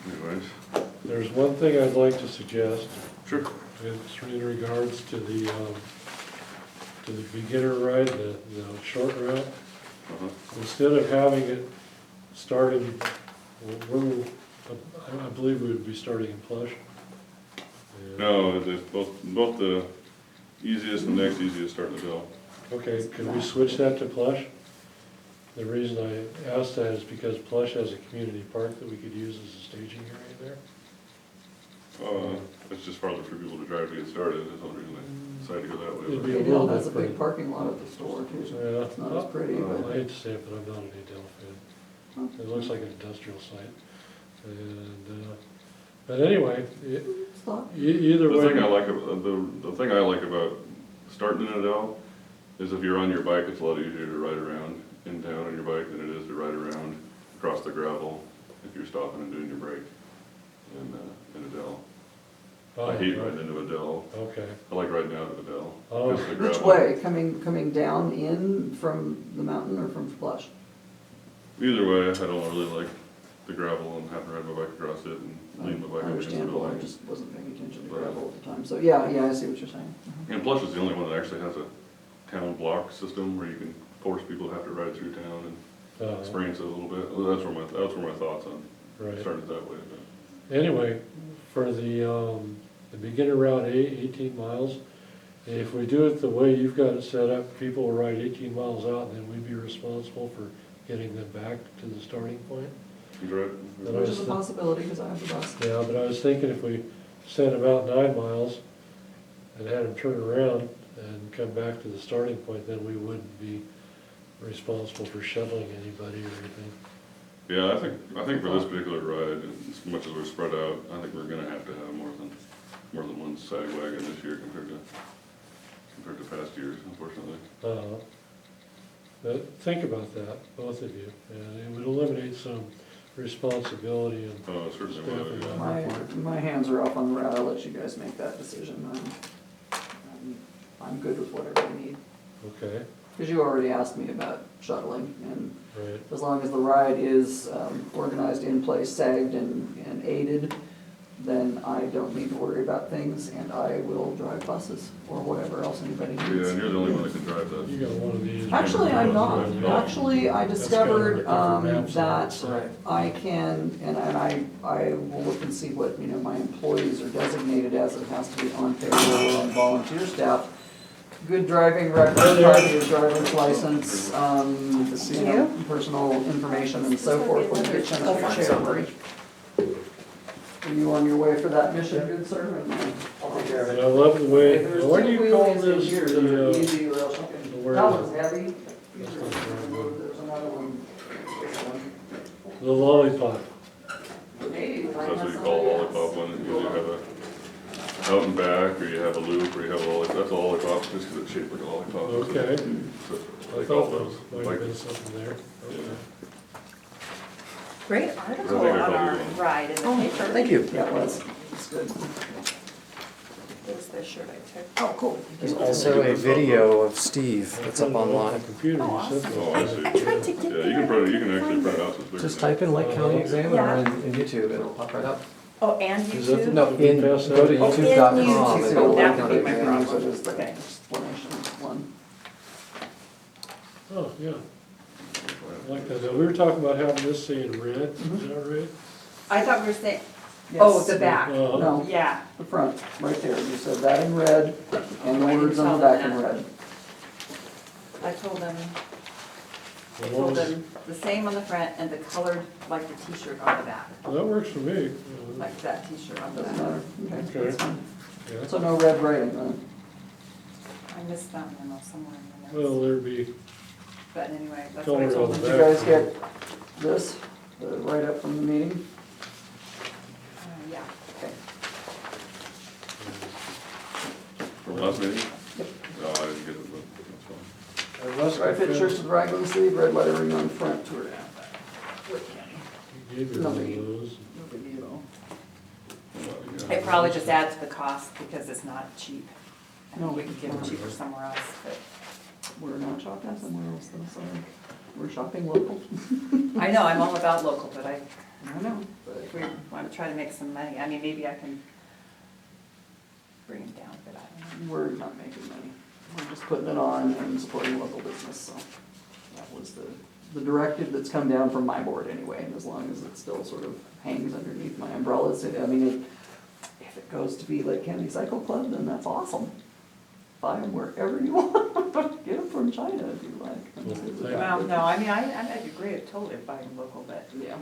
anyways. There's one thing I'd like to suggest. Sure. It's in regards to the beginner ride, the short route. Uh-huh. Instead of having it starting, I believe we would be starting in Plush. And- No, it's both the easiest and next easiest start in the Dell. Okay, can we switch that to Plush? The reason I asked that is because Plush has a community park that we could use as a staging area there. It's just farther for people to drive to get started, that's the only reason I decided to go that It'd be way. a Adel little has a bit big pretty. parking lot at the store too, so Yeah. it's not as pretty, I but. hate to say it, but I'm not an Adel fan. It looks like an industrial site. And, but anyway, Stop. either The thing I way, like, the thing I like about starting in Adel is if you're on your bike, it's a lot easier to ride around in town on your bike than it is to ride around across the gravel if you're stopping and doing your break in Adel. I hate riding into Adel. Okay. I like riding out of Adel. Oh. because of the Which gravel. way? Coming down in from the mountain or from Flush? Either way, I don't really like the gravel and having to ride my bike across it and lean my bike against the Understandable, I building. just wasn't paying attention to gravel at the time, so yeah, I see what you're saying. And Plush is the only one that actually has a town block system where you can force people to have to ride through town and experience it a little bit. Well, that's where my thoughts on Right. starting it that way. Anyway, for the beginner route, 18 miles, if we do it the way you've got it set up, people will ride 18 miles out, and then we'd be responsible for getting them back to the starting point. He's right. But Which is a possibility, because I have the bus. Yeah, but I was thinking if we sent them out 9 miles and had them turn around and come back to the starting point, then we wouldn't be responsible for shuttling anybody or anything. Yeah, I think for this particular ride, as much as we're spread out, I think we're gonna have to have more than one side wagon this year compared to past years, unfortunately. But think about that, both of you, and it would eliminate some responsibility and Oh, certainly Staff will, and yeah. My hands are off on the route, I'll let you guys make that decision. I'm good with whatever you need. okay, Because you already asked me about shuttling, and right. as long as the ride is organized, in place, sagged, and aided, then I don't need to worry about things, and I will drive buses, or whatever else anybody Yeah, and needs. you're the only one that can drive that. You got one of these. Actually, I'm not. Actually, I discovered got different maps on that it. I can, and I will look and see what, my employees are designated as. It has to be on payroll or on volunteer staff. Good driving record, 5 years driver's license, personal information and so forth when you get chance to share. Are you on your way for that mission, good sir? And I love the way, There's what do two you call wheelies in this? here that are The, easy or else you can- where That is one's heavy. That's not very good. There's another one. the lollipop. Maybe. So that's what you call a lollipop one, you usually have a out and back, or you have a loop, or you have a lollipop, that's a lollipop, just because it's shaped like a lollipop. Okay, So I they call thought those. there might have been something there. Okay. Great I article think I on called our you one. ride in the paper. Thank you. Yeah, it was. It's good. It was the shirt I took. Oh, cool. There's also a video of Steve that's up On the online. computer, Oh, you said Oh, I see. I tried to get Yeah, there. you can actually print it out so it's bigger. Just type in Lake County Examiner Yeah. in YouTube, it'll pop right up. Oh, and Is that the- YouTube? No, Did we in, pass go to that? Oh, in youtube.com YouTube. and So go that to Lake would County be my Examiner. So problem. just the Okay. explanation one. Oh, yeah, I like that. Now, we were talking about having this say in red, is that right? I thought we were saying, oh, Yes. the back. No, Yeah, the front, right there. You said that in red, and the I words didn't on the tell back them in that. red. I told them, I Well, told what was- them the same on the front and the colored, like the t-shirt on the back. Well, that works for me. Like that t-shirt on the Doesn't back. matter. Okay, Okay. that's fine. Yeah. So no red writing, then? I missed that memo somewhere in the Well, notes. there'd be, But anyway, that's what I Color told on them. the Did you guys get this, the write-up from the meeting? Yeah. Okay. From last meeting? Yep. No, I didn't get it, but that's fine. Striped fit shirts with raglan sleeve, red lettering on front, tour down. you gave you one of those. No big deal. It probably just adds to the cost because it's not cheap. I No, mean, we could get it no. cheaper somewhere else, but We're not chopping somewhere else, though, sorry. we're shopping local. I know, I'm all about local, but I know, if we want to try to make some money, I mean, maybe I can bring it down, but I don't know. we're not making money. We're just putting it on and supporting local business, so that was the directive that's come down from my board anyway, and as long as it still sort of hangs underneath my umbrella, so, I mean, if it goes to be Lake County Cycle Club, then that's awesome. Buy them wherever you want, get them from China if you like. Well, no, I mean, I'd agree totally with buying local, but Yeah,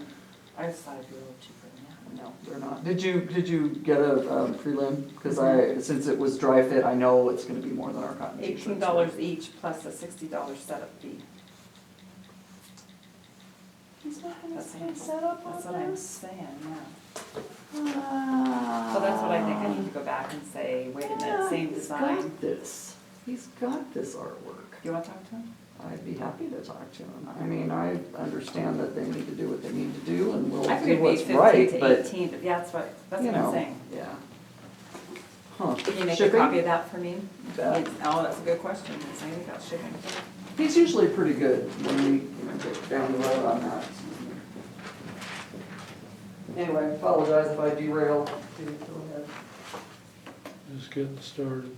I just thought it'd be a little cheaper than that. no, they're not. Did you get a prelim? Cause since it was dry fit, I know it's gonna be more than our cotton t-shirts. $18 each plus a $60 setup fee. He's not gonna That's say what I'm- setup on That's what I'm this? saying, yeah. Ah. So that's what I think, I need to go back and say, wait a minute, same He's design. got this. He's got this artwork. Do you want to talk to him? I'd be happy to talk to him. I mean, I understand that they need to do what they need to do and we'll I do figured it'd what's be right, 15 but, to 18, but yeah, that's you what I'm know, saying. yeah. Huh. Can you make a Shipping? copy of that for me? Bet. Oh, that's a good question, it's anything about shipping. He's usually pretty good when we get down the road on that. Anyway, I apologize if I derail. Go ahead. Just getting started.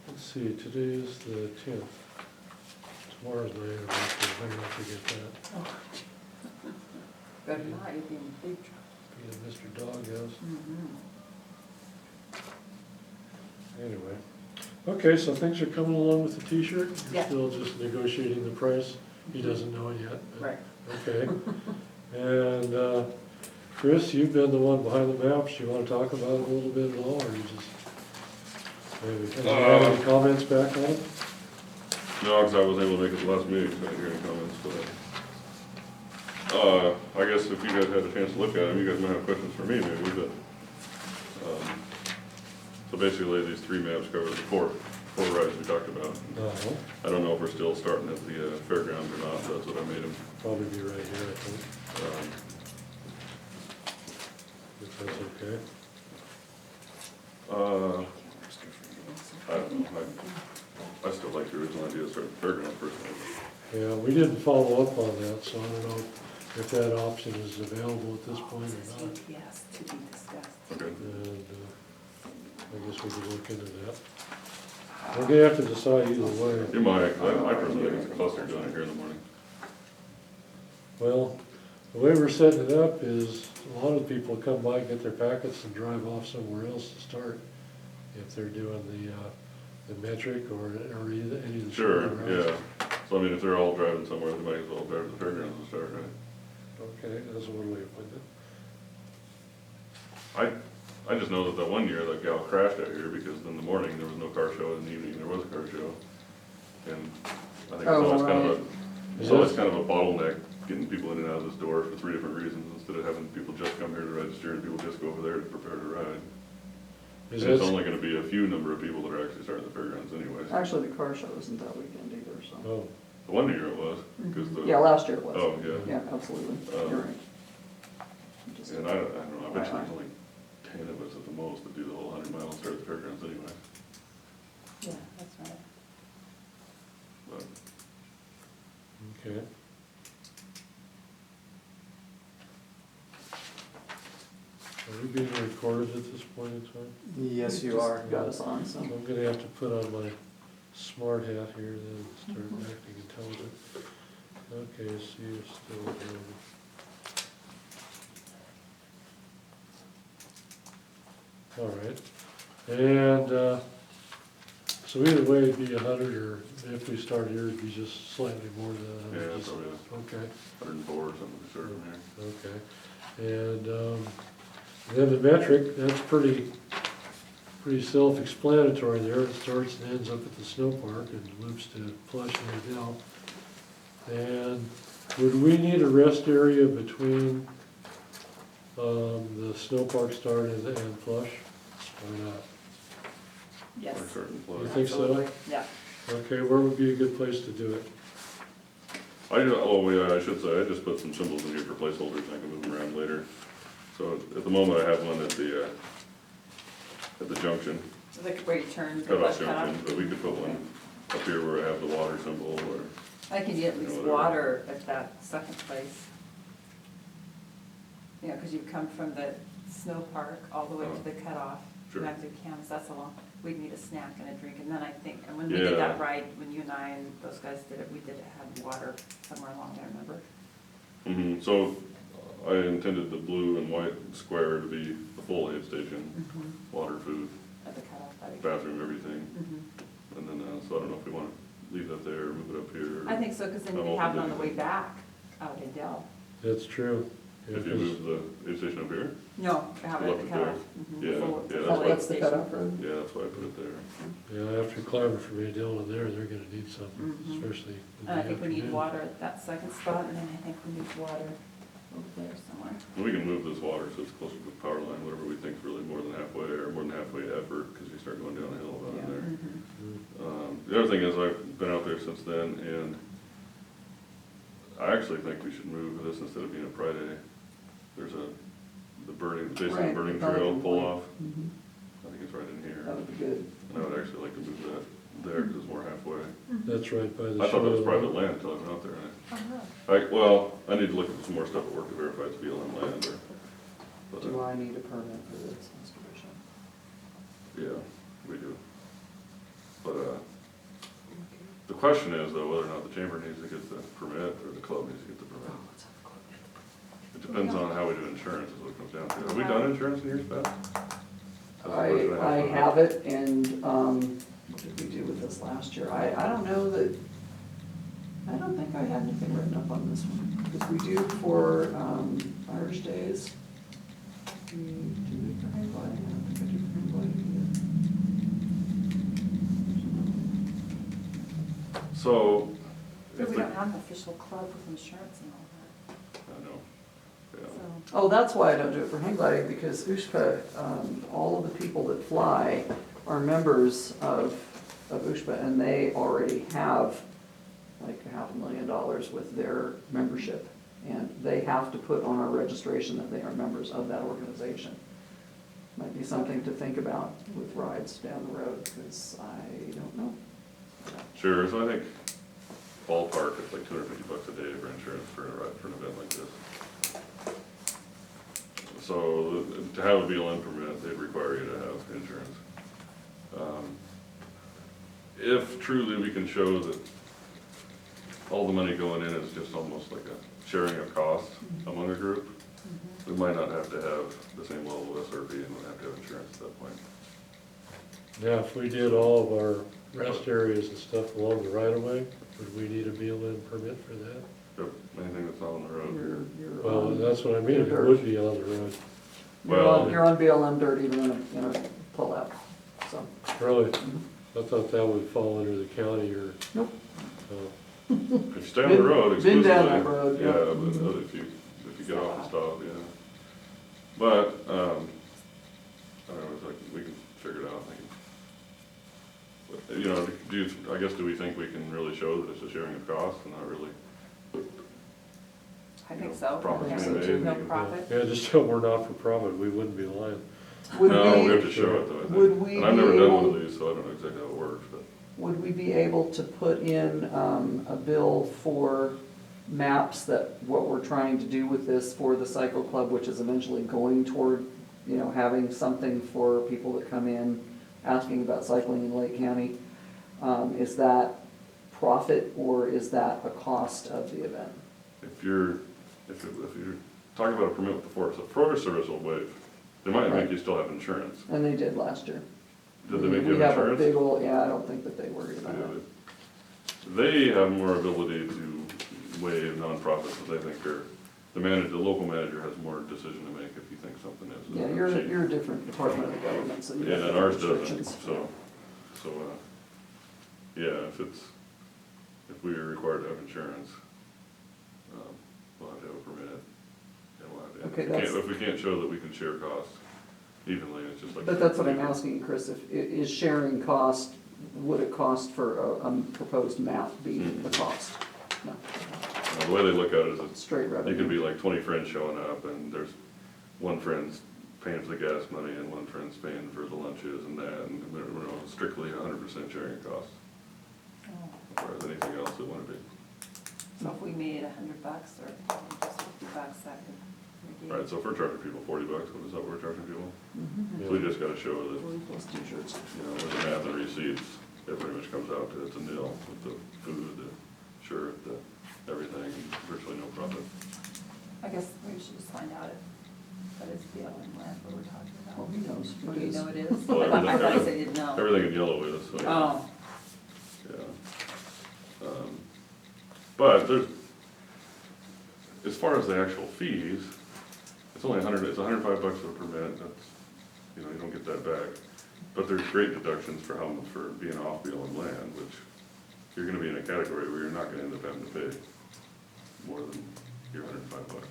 Let's see, today is the 10th. Tomorrow's my anniversary, I don't forget that. Better not, you'd be in big trouble. Being Mr. Doghouse. Mhm. Anyway, okay, so things are coming along with the t-shirt? Yeah. You're still just negotiating the price? He doesn't know it yet. but- Right. Okay. And Chris, you've been the one behind the maps. You want to talk about it a little bit at all, or you just, maybe, have you had any comments back on it? No, because I was able to make it the last meeting, so I didn't hear any comments, but, I guess if you guys had a chance to look at them, you guys might have questions for me maybe, but, so basically these three maps cover the four rides we talked about. No, I don't know if we're still starting at the fairgrounds or not, but that's what I made them. probably be right here, I think, if that's okay. I don't know, I still like the original idea of starting at the fairgrounds personally. Yeah, we didn't follow up on that, so I don't know if that option is available at this point or not. Yes, to be discussed. Okay. And I guess we could look into that. We're gonna have to decide either way. You might, I personally think it's a cluster doing it here in the morning. Well, the way we're setting it up is a lot of people come by, get their packets and drive off somewhere else to start. If they're doing the metric or any of the. Sure, shorter routes. yeah. So I mean, if they're all driving somewhere, they might as well drive to the fairgrounds and start, right? Okay, that's one way of putting it. I just know that one year that gal crashed out here because in the morning there was no car show, in the evening there was a car show. And I think it's Oh, always kind of right. it's always kind of a bottleneck getting people in and out of this door for three different reasons, instead of having people just come here to register and people just go over there to prepare to ride. Is And it's that, only gonna be a few number of people that are actually starting the fairgrounds anyways. Actually, the car show isn't that weekend either, so. oh, The one year it was, because Yeah, last year it was. oh, yeah. Yeah, absolutely, you're right. Just- And I don't know, I bet you there's only 10 of us at the most that do the whole 100 miles start at the fairgrounds anyway. Yeah, that's right. But okay. Are we being recorded at this point in time? Yes, you Just are. Got us on, so. I'm gonna have to put on my smart hat here then and start acting intelligent. Okay, see you still available. All right, and, so either way, it'd be 100, or if we start here, it'd be just slightly more than yeah, 100. it's probably Okay, 104 or something to start from here. okay. And, then the metric, that's pretty self-explanatory there. It starts and ends up at the snow park and loops to Plush and Adele. And would we need a rest area between the snow park start and Plush, or not? Yes. Or certain You flows. think so? Absolutely. Yeah. Okay, where would be a good place to do it? Yeah, I should say, I just put some symbols in here for placeholders, I can move them around later. So at the moment, I have one at the junction, So like where you turn, the cutoff flush cutoff. junction, but we could put one up here where I have the water symbol, or I can get at least Whatever. water at that second place. You know, because you come from the snow park all the way to the cutoff, Sure. back through Kansas, that's a long, we'd need a snack and a drink, and then I think, and when we did that Yeah. ride, when you and I and those guys did it, we did have water somewhere along there, remember? So I intended the blue and white square to be the full aid station, water, food, At the cutoff, I think. bathroom, everything. Mhm. And then, so I don't know if we want to leave that there or move it up here. I think so, because then I'm you have it open on to the way anything. back out at Dell. That's true. Yeah, If you 'cause- move the aid station up here? No, have it at Left the it cutoff. there. Yeah, Full- yeah, full that's aid That's the station. cutoff road. Yeah, that's why I put it there. Yeah, after climbing from Adel to there, they're gonna need something, Mhm. especially in the And I think we need afternoon. water at that second spot, and then I think we need water over there somewhere. And we can move this water so it's closer to the power line, whatever we think is really more than halfway, or more than halfway effort, because you start going down the hill about in there. Mhm. The other thing is, I've been out there since then, and I actually think we should move this instead of being a Pride Day. There's the burning, basically Right, burning the trail Pelican pull Point. off. Mhm. I think it's right in here. That would be good. And I would actually like to move that there, because it's more halfway. That's right by the. I thought that was shoreline. private land until I went out there, and Uh-huh. well, I need to look at some more stuff at work to verify it's BLM land, or, but, Do I need a permit for this, Mr. Bishop? yeah, we do. But, the question is, though, whether or not the chamber needs to get the permit, or the club needs to get the permit. It depends on how we do insurance, is what it comes down to. Have we done insurance in years past? That's the question I have. have it, and, what did we do with this last year? I don't know that, I don't think I had anything written up on this one, because we do for, Irish Days. Do we for hang gliding? I don't think I do for hang gliding So, But if we the, don't have an official club with insurance and all I know, yeah. that, so. either. Oh, that's why I don't do it for hang gliding, because USPA, all of the people that fly are members of USPA, and they already have like $500,000 with their membership. And they have to put on our registration that they are members of that organization. Might be something to think about with rides down the road, because I don't know. Sure, so I think ballpark, it's like $250 a day for insurance for an event like this. So to have a BLM permit, they'd require you to have insurance. If truly we can show that all the money going in is just almost like a sharing of costs among a group, we might not have to have the same level of SRV and would have to have insurance at that point. Yeah, if we did all of our rest areas and stuff along the right of way, would we need a BLM permit for that? Yep, anything that's not on the road. You're Well, on, that's what I mean, it dirt. would be on the road. Well- you're on BLM dirt even in a pull-out, so. Really? I thought that would fall under the county or, Nope. If you stay on the road Been exclusively. down that road, Yeah, yeah. but if you get off and stop, yeah. But, I don't know, it's like, we can figure it out, I think. But, you know, I guess, do we think we can really show that it's a sharing of costs and not really? I think so. Profits Yeah. being made. No profit. yeah, just so we're not for profit, we wouldn't be lying. Would No, we have we, to show it though, I think. would we And I've never be done one able- of these, so I don't know exactly how it works, but. would we be able to put in a bill for maps that what we're trying to do with this for the cycle club, which is eventually going toward, having something for people that come in asking about cycling in Lake County? Is that profit or is that a cost of the event? If you're talking about a permit with the Forest Service will waive. They might make Right. you still have insurance. And they did last year. Did they make you We have have a insurance? big old, yeah, I don't think that they worried about it. They have more ability to waive nonprofits if they think the local manager has more decision to make if he thinks something is. Yeah, you're a different department of the government, so you Yeah, have and ours different doesn't, restrictions. yeah, if we are required to have insurance, we'll have to have a permit. And we'll have to, Okay, if we can't show that we can share costs evenly, it's just like. But that's what I'm asking, Chris, is sharing cost, would it cost for a proposed map be the cost? No, The way they look at it is it's, straight it could revenue. be like 20 friends showing up and there's one friend's paying for the gas money and one friend's paying for the lunches and that, and we're strictly 100% sharing costs, Oh. whereas anything else it wouldn't be. So if we made $100 or just $50, that could maybe. Right, so if we're charging people $40, what is that we're charging people? Mhm. So we just gotta show that, 40 plus t-shirts. you know, with the math and receipts, it pretty much comes out to it's a nil with the food, the shirt, the everything, virtually no profit. I guess we should just find out what is the Ellen land what we're talking about. Well, he knows Oh, what it you is. know it is? Well, I thought you everything- said you'd know. Everything in yellow is, so. Oh, Yeah. But there's, as far as the actual fees, it's only it's $105 for a permit, that's, you know, you don't get that back. But there's great deductions for for being off BLM land, which you're gonna be in a category where you're not gonna end up having to pay more than your $105.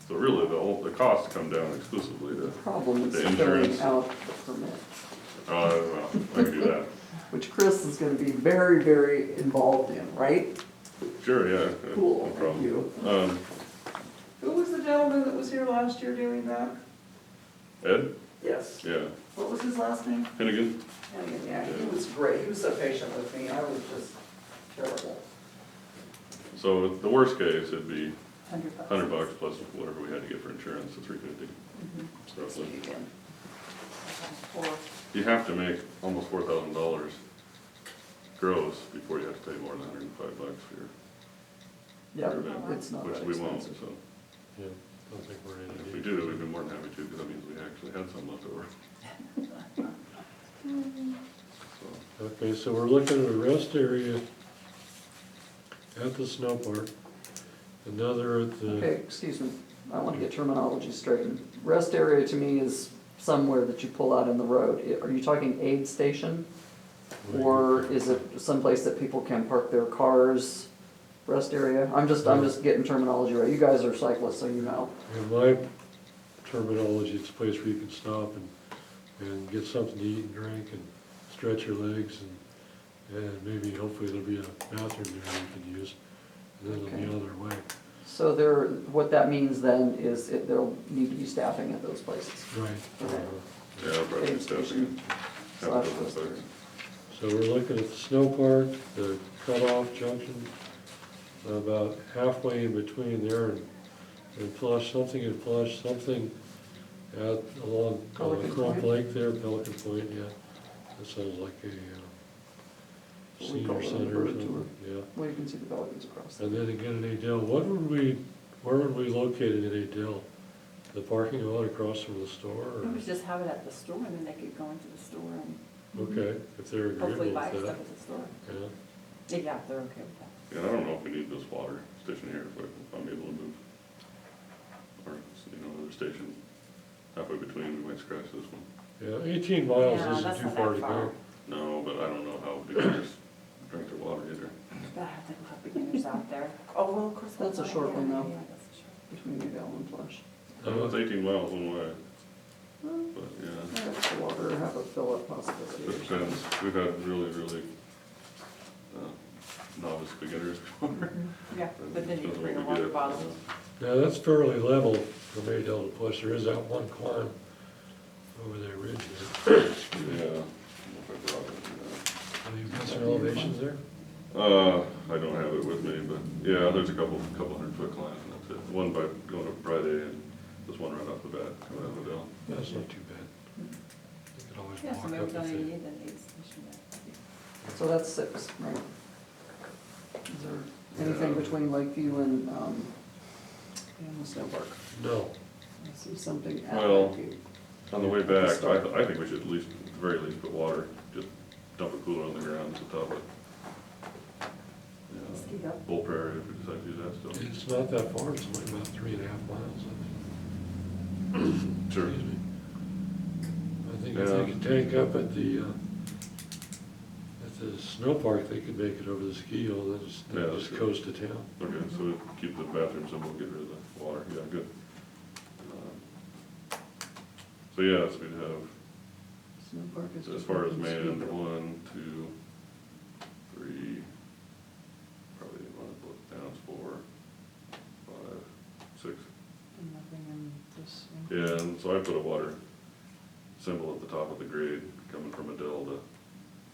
So really, the costs come down exclusively The to, problem is The filling insurance. out the permit, well, I can do that. which Chris is gonna be very, very involved in, right? Sure, yeah. Cool, no thank problem. you. Who was the gentleman that was here last year doing that? Ed? Yes. Yeah. What was his last name? Finnegan? Yeah, he was great, he was so patient with me, I was just terrible. So the worst case, it'd be $100. $100 plus whatever we had to get for insurance, so $350 Mhm. roughly. Again. Or, You have to make almost $4,000 gross before you have to pay more than $105 for your Yeah, event, it's not which that we won't, expensive. so. Yeah, don't think we're in If any. we do, we'd be more than happy to, because that means we actually had some left over. So, Okay, so we're looking at a rest area at the snow park, another at the. Okay, excuse me, I want to get terminology straightened. Rest area to me is somewhere that you pull out in the road. Are you talking aid station? Or is it someplace that people can park their cars, rest area? I'm just getting terminology right. You guys are cyclists, so you know. In my terminology, it's a place where you can stop and get something to eat and drink and stretch your legs and maybe hopefully there'll be a bathroom there you can use. And then they'll be Okay. on their way. So there, what that means then is there'll need to be staffing at those places. Right. Okay. Yeah, I'll probably Aid be stepping station in. slash rest area. So we're looking at the snow park, the cutoff junction, about halfway in between there and Flush, something in Flush, something out along Pelican Crump Point? Lake there, Pelican Point, yeah. That sounds like a What we call senior it on the center or bird tour. something, yeah. Well, you can see the pelicans across there. And then again in Adel, where would we locate it in Adel? The parking lot across from the store, we or, would just have it at the store, and then they could go into the store and okay, if they're agreeable hopefully with buy stuff that, at the store. yeah. Yeah, if they're okay with that. Yeah, I don't know if we need this water station here, if I'm able to move. Or, you know, another station halfway between, we might scratch this one. Yeah, 18 miles Yeah, isn't that's too not far that to far. go. No, but I don't know how beginners drink their water either. But I have to have beginners out there. Oh, well, of course. That's a short one, though. Yeah, that's a short. Between Adel and Flush. It's 18 miles one way, Well, but yeah. Extra water, have a fill-up possibility. or It depends. We've had really novice beginners before. Yeah, but then you Depends on bring a what we water get. bottle. Now, that's fairly level from Adel to Flush, there is that one climb over that ridge there. Yeah. I don't know if I brought it, Have you got some elevations there? I don't have it with me, but yeah, there's a couple 100-foot climbs, and that's it. One by going up Friday, and this one right off the bat, coming out of the dell. That's not too bad. You could always Yeah, so walk maybe up we don't if even they. need an aid station there. So that's 6, right? Is there anything Yeah. between Lakeview and the snow park? No, I see something at Well, Lakeview. On the way back, I think we should at least, at the very least, put water, just dump a cooler on the ground to top it. Ski Yeah, up. Bull Prairie, if we decide to do that still. it's not that far, it's only about 3.5 miles, I think. Sure. Excuse me. I think if Yeah. they could tank up at the snow park, they could make it over the ski hill, then Yeah, that's just good. coast to town. Okay, so we keep the bathrooms and we'll get rid of the water, yeah, good. So yeah, so we'd have, Snow park is as just far as looking ski manned, hill. 1, 2, 3, probably didn't want to put down 4, 5, 6. And nothing in this. Yeah, and so I put a water symbol at the top of the grade coming from Adele to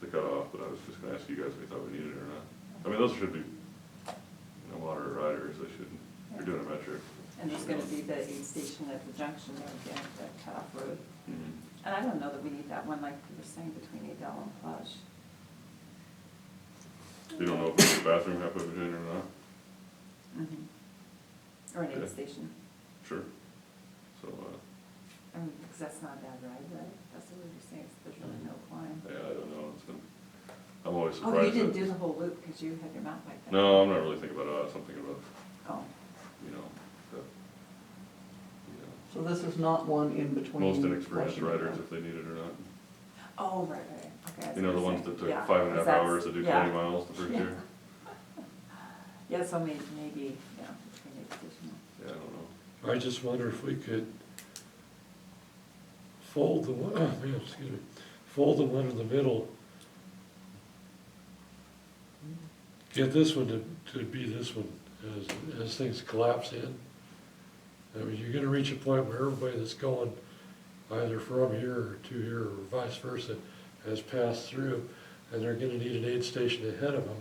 the cutoff, but I was just gonna ask you guys if you thought we needed it or not. I mean, those should be, you know, moderate riders, they should, if you're doing a metric. And there's gonna be the aid station at the junction there again, that cutoff road. Mhm. And I don't know that we need that one, like you were saying, between Adele and Plush. You don't know if there's a bathroom halfway between or not? Or an Yeah. aid station. Sure. So, I mean, because that's not a bad ride, right? That's what you're saying, there's really no climb. yeah, I don't know, it's gonna, I'm always Oh, you surprised didn't that. do the whole loop because you had your mountain bike there? No, I'm not really thinking about us, I'm thinking about, Oh, you know, the, So this is not one in between. most inexperienced Flushing and riders, Adele. if they need it or not. oh, right, okay. I see You know, the what ones you're that saying. took Yeah, 5.5 'cause hours to do yeah. 20 miles the first Yeah. year. Yeah, so maybe, yeah, between aid station. Yeah, I don't know. I just wonder if we could fold the one, oh man, excuse me, fold the one in the middle. Get this one to be this one, as things collapse in. I mean, you're gonna reach a point where everybody that's going either from here or to here or vice versa has passed through, and they're gonna need an aid station ahead of them,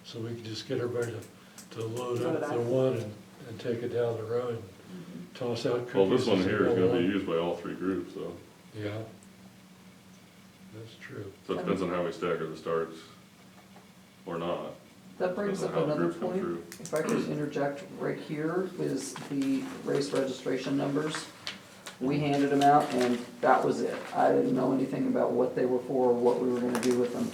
so we can just get everybody to load Load up up. the one and take it down the road and toss out cookies. Well, this one as they here is go gonna be along. used by all three groups, so, Yeah, that's true. so it depends on how we stagger the starts or not. That brings Depends up on how the another groups come point. through. If I could interject right here is the race registration numbers. We handed them out and that was it. I didn't know anything about what they were for, or what we were gonna do with them.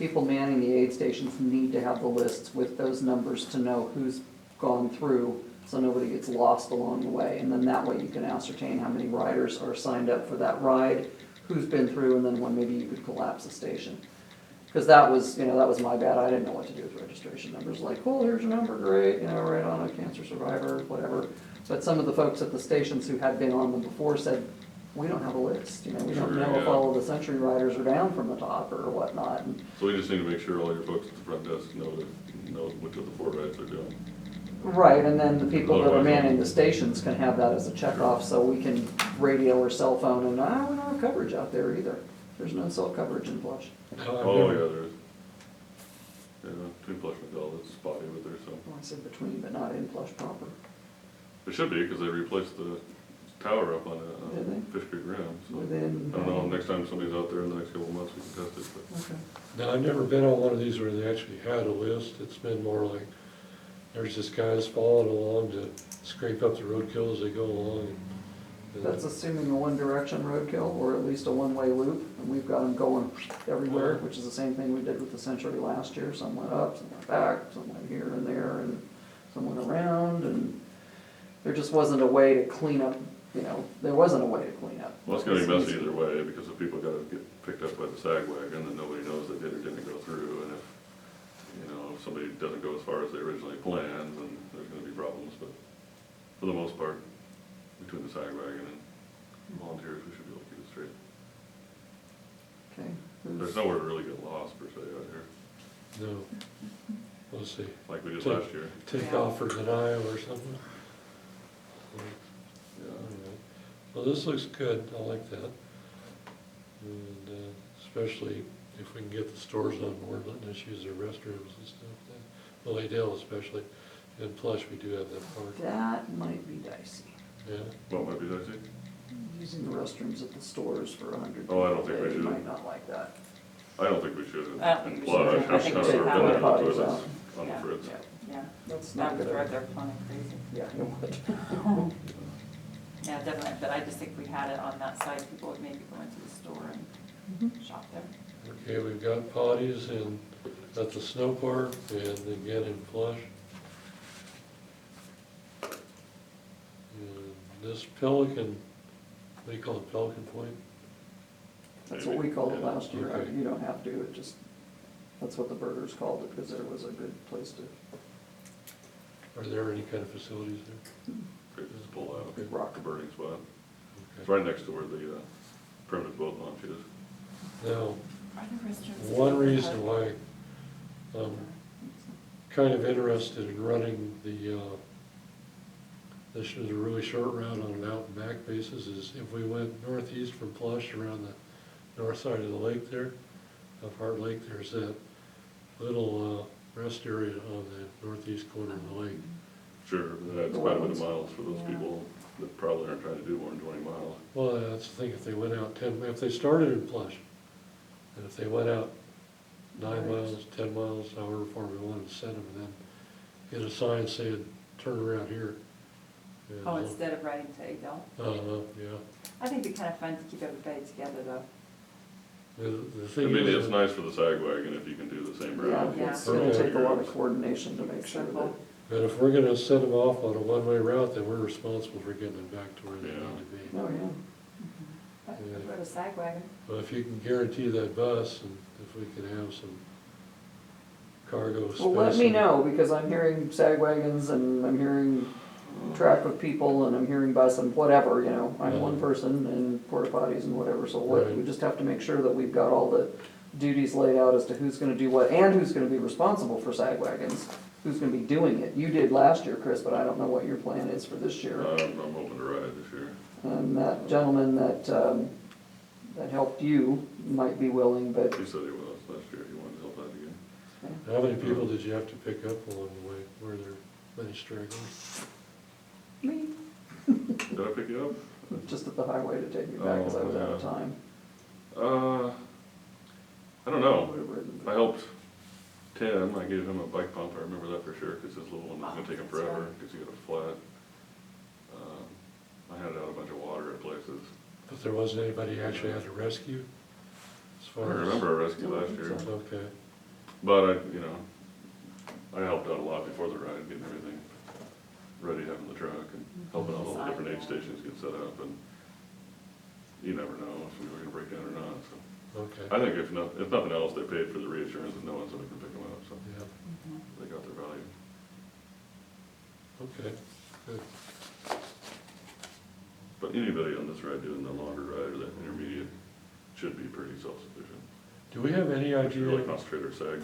People manning the aid stations need to have the lists with those numbers to know who's gone through, so nobody gets lost along the way. And then that way you can ascertain how many riders are signed up for that ride, who's been through, and then when maybe you could collapse a station. Because that was, that was my bad, I didn't know what to do with registration numbers, like, oh, here's your number, great, right on a cancer survivor, whatever. But some of the folks at the stations who had been on them before said, we don't have a list, we don't Sure, know if yeah. all of the Century riders are down from the top or whatnot. And So we just need to make sure all your folks at the front desk know which of the 4 rides they're doing. right, and then the people that are Otherwise, manning the stations can have that as a checkoff, so we can radio or cell phone, and, we don't have coverage out there either. There's no cell coverage in Plush. No, I've Oh, never- yeah, there is. Yeah, between Plush and McDowell, it's spotty with there, so. Well, I said between, but not in Plush proper. It should be, because they replaced the tower up on Did they? Fish Creek Rim, so. Within. I don't know, next time somebody's out there in the next couple of months, we can test it, but. Okay. No, I've never been on one of these where they actually had a list. It's been more like, there's just guys following along to scrape up the roadkill as they go along. and- That's assuming a one-direction roadkill, or at least a one-way loop, and we've got them going everywhere, which is the same thing we did with the Century last year. Some went up, some went back, some went here and there, and some went around, and there just wasn't a way to clean up, there wasn't a way to clean up. Well, it's gonna be messy either way, because if people gotta get picked up by the sag wagon, then nobody knows they did or didn't go through, and if somebody doesn't go as far as they originally planned, then there's gonna be problems, but for the most part, between the sag wagon and volunteers, we should be able to keep it straight. Okay. There's nowhere to really get lost per se out here, No, we'll see. like we did Take- last year. Take Yeah. off or denial or something. Yeah. Alright. Well, this looks good, I like that. And especially if we can get the stores on board, letting us use their restrooms and stuff. Well, Adele especially, and Plush, we do have that part, That might be dicey, yeah. What might be dicey? using the restrooms at the stores for 100 Oh, I don't people a think we day, should. might not like that. I don't think we should. I don't think we should. Plush. I think we I've should never have been it. there with Potties toilets out. on the Yeah. fritz. Yeah, That's that not would good. drive their plumbing crazy. Yeah, it would. Yeah, definitely, but I just think we had it on that side, people would maybe go into the store and shop there. Okay, we've got potties in, at the snow park and again in Plush. And this Pelican, what do you call it, Pelican Point? That's what we called it Yeah. last year. Okay. You don't have to, that's what the birders called it, because there was a good place to Are there any kind of facilities there? Great, just pull out, Big rock. the birding spot. It's Okay. right next to where the primitive boat launch is. Now, Are there restrooms? one reason why I'm kind of interested in running this is a really short route on an out and back basis is if we went northeast from Plush around the north side of the lake there, of Heart Lake, there's that little rest area on the northeast corner of the lake. Sure, that's quite a bit of miles for those people that probably aren't trying to do more than 20 miles. Well, that's the thing, if they went out if they started in Plush, and if they went out 9 Right. miles, 10 miles, however far we wanted to send them, and then get a sign saying, turn around here. And, Oh, instead of riding to Egdell? yeah. I think it'd be kind of fun to keep everybody together though. The I thing mean, is, it's nice for the sag wagon if you can do the same route. Yeah, it's Yeah. gonna Okay. take a lot of coordination to make sure that, Simple. but if we're gonna send them off on a one-way route, then we're responsible for getting them back to where they Yeah. need to be. oh, yeah. But Yeah. What a sag wagon. But if you can guarantee that bus, and if we can have some cargo space. Well, let me and- know, because I'm hearing sag wagons, and I'm hearing track with people, and I'm hearing bus and whatever, you know. I'm one person, and porta potties and whatever, so what, we Right. just have to make sure that we've got all the duties laid out as to who's gonna do what, and who's gonna be responsible for sag wagons, who's gonna be doing it. You did last year, Chris, but I don't know what your plan is for this year. I'm hoping to ride this year. And that gentleman that helped you might be willing, but He said he was last year, he wanted to help out again. How many people did you have to pick up along the way? Were there many stragglers? me, Did I pick you up? just at the highway to take me back, cause I was out of Oh, yeah. time. I don't know. Would've ridden. I helped Tim, I gave him a bike pump, I remember that for sure, because his little one was gonna take him That's forever, right. because he got a flat. I handed out a bunch of water at places. But there wasn't anybody you actually had to rescue? As I far as remember a rescue No, I last think year, so. Okay, but I helped out a lot before the ride, getting everything ready, having the truck, and helping out all the different aid stations get set up, and you never know if we were gonna break down or not, so. okay, I think if nothing else, they paid for the reassurance and knowing somebody can pick them up, so yeah, they got their value. okay, good. But anybody on this ride doing the longer ride or the intermediate should be pretty self-sufficient. Do we have any We should really idea, concentrate our sag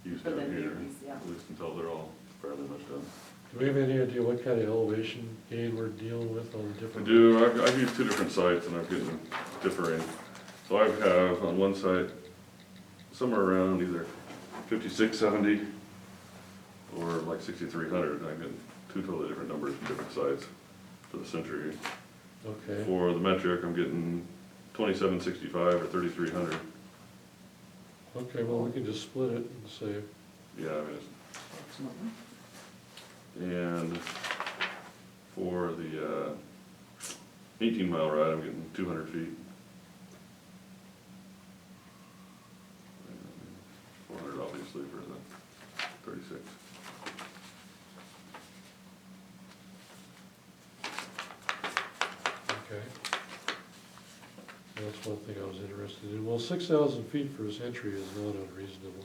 use For down the here, newbies, yeah. at least until they're all fairly much done. do we have any idea what kind of elevation gain we're dealing with on the I different? do, I've used two different sites and I've getting differing. So I have on one site, somewhere around either 5670 or like 6300. I'm getting two totally different numbers from different sites for the Century. Okay, For the metric, I'm getting 2765 or 3300. okay, well, we can just split it and say, Yeah, I mean, Approximately. and for the 18-mile ride, I'm getting 200 feet. 400 obviously for the 36. okay. That's one thing I was interested in. Well, 6,000 feet for a century is not unreasonable.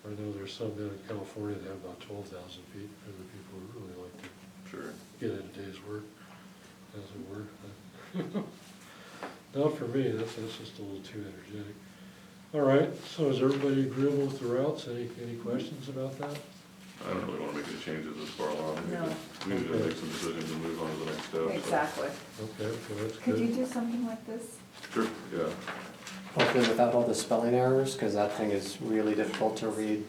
I know there's some down in California that have about 12,000 feet for the people who really like to Sure. get in a day's work, as it were. Not for me, that's just a little too energetic. All right, so is everybody agreeable with the routes? Any questions about that? I don't really want to make any changes this far along. No. We need to make some decisions and move on to the next step. so. Exactly. Okay, well, that's Could you good. do something like this? Sure, yeah. Hopefully without all the spelling errors, because that thing is really difficult to read.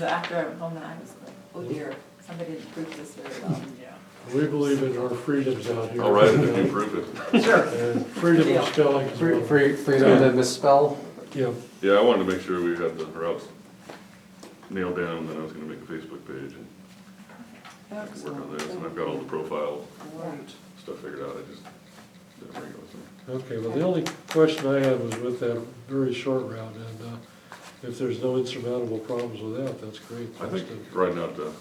After I went home, and I was like, oh dear, somebody didn't proof this very well. Yeah. We believe in our freedoms out here. I'll write it if you prove it. Sure. And freedom of spelling as well. Freedom to misspell. Yeah, Yeah, I wanted to make sure we had the routes nailed down, and then I was gonna make a Facebook page and work on this, and I've got all the profile Right. stuff figured out, I just didn't bring it with me. okay, well, the only question I had was with that very short route, and if there's no insurmountable problems with that, that's great. I think riding out to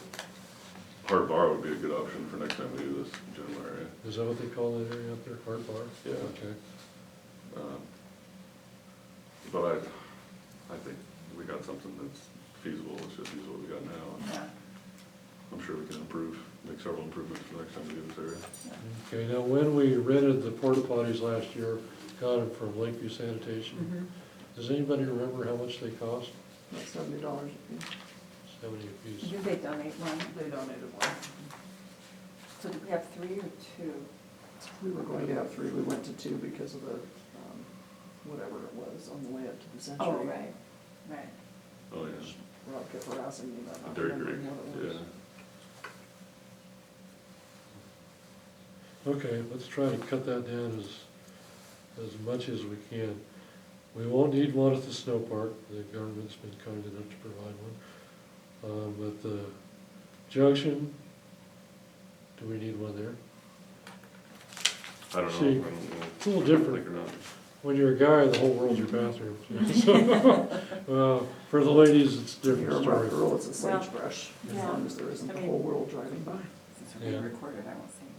Hart Bar would be a good option for next time we do this general area. Is that what they call that area out there, Hart Bar? Yeah. Okay, But I think we got something that's feasible, let's just use what we got now. and Yeah. I'm sure we can make several improvements for next time we do this area. okay, now when we rented the porta potties last year, got them from Lakeview Sanitation, Mhm. does anybody remember how much they cost? That's $70 a piece. 70 apiece. Did they donate one? They donated one. So did we have 3 or 2? We were going to have 3, we went to 2 because of the, whatever it was on the way up to the Century. Oh, right, right. Oh, yeah. Rob kept harassing me about not Dairy remembering Creek, what it was. yeah. Okay, let's try to cut that down as much as we can. We won't need one at the snow park, the government's been kind enough to provide one. But the junction, do we need one there? I don't know, See, I don't know. it's a little I different. think or not. When you're a guy, the whole world's your bathroom. So, for the ladies, it's a If you're different a rough story. girl, it's a Well, sagebrush, as yeah. long as there isn't I the mean- whole world driving by. Since we're being Yeah. recorded, I won't say anything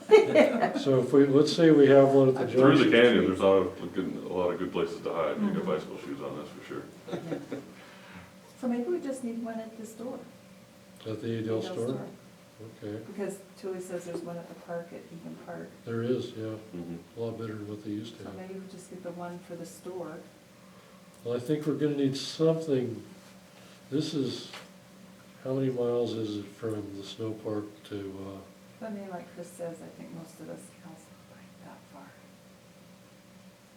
Okay. So if we, let's say we have one at the Through the junction. canyon, there's a lot of good places to hide. You got bicycle shoes on, that's for sure. about that. So maybe we just need one at the store. At the Adel Adel store? Okay, Because Julie says there's one at the park at Egan Park, there is, yeah, Mhm. a lot better than what they used to so have. maybe we just get the one for the store. Well, I think we're gonna need something, this is, how many miles is it from the snow park to, I mean, like Chris says, I think most of us cows bike that far.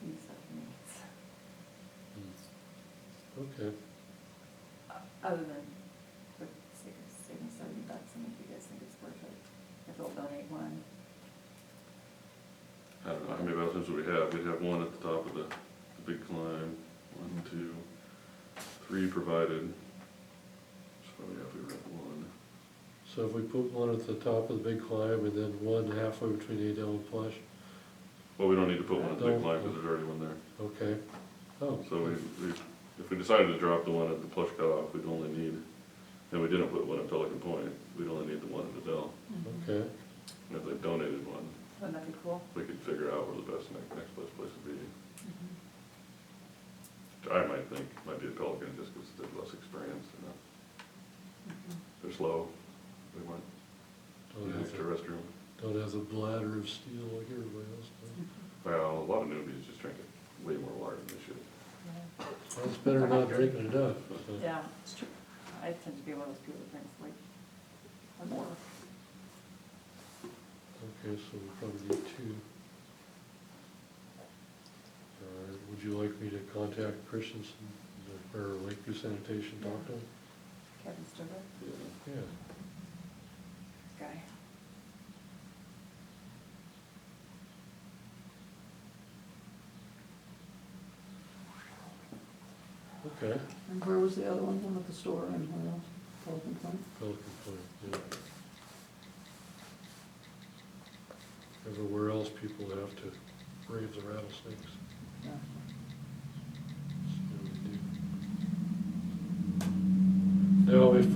Use that means, okay, other than for saving $70, I mean, if you guys think it's worth it, if they'll donate one. I don't know, how many bathrooms do we have? We'd have one at the top of the big climb, 1, 2, 3 provided. So yeah, if we rent one. so if we put one at the top of the big climb and then one halfway between Adel and Plush, Well, we don't need to put one at the big Don't. climb because there's already one there. okay. Oh, So if we decided to drop the one at the Plush cutoff, we'd only need, and we didn't put one at Pelican Point, we'd only need the one at Adel. okay, And if they donated one, Wouldn't that be cool? we could figure out where the best next best place would be. I might think might be a Pelican just because they're less experienced and they're slow. They want don't an have extra the, restroom. don't have the bladder of steel like everybody else does. Well, a lot of newbies just drink it way more water than they should. Well, it's better than not drinking enough, so. Yeah, it's true. I tend to be one of those people that drinks like more. Okay, so we probably need 2. Would you like me to contact Christensen or Lakeview Sanitation, talk to him? Kevin Sturber, Yeah. Yeah. guy. Okay, And where was the other one at the store and where else? Pelican Point? Pelican Point, yeah. Everywhere else, people have to brave the rattlesnakes. Yeah. So we do. Now, if,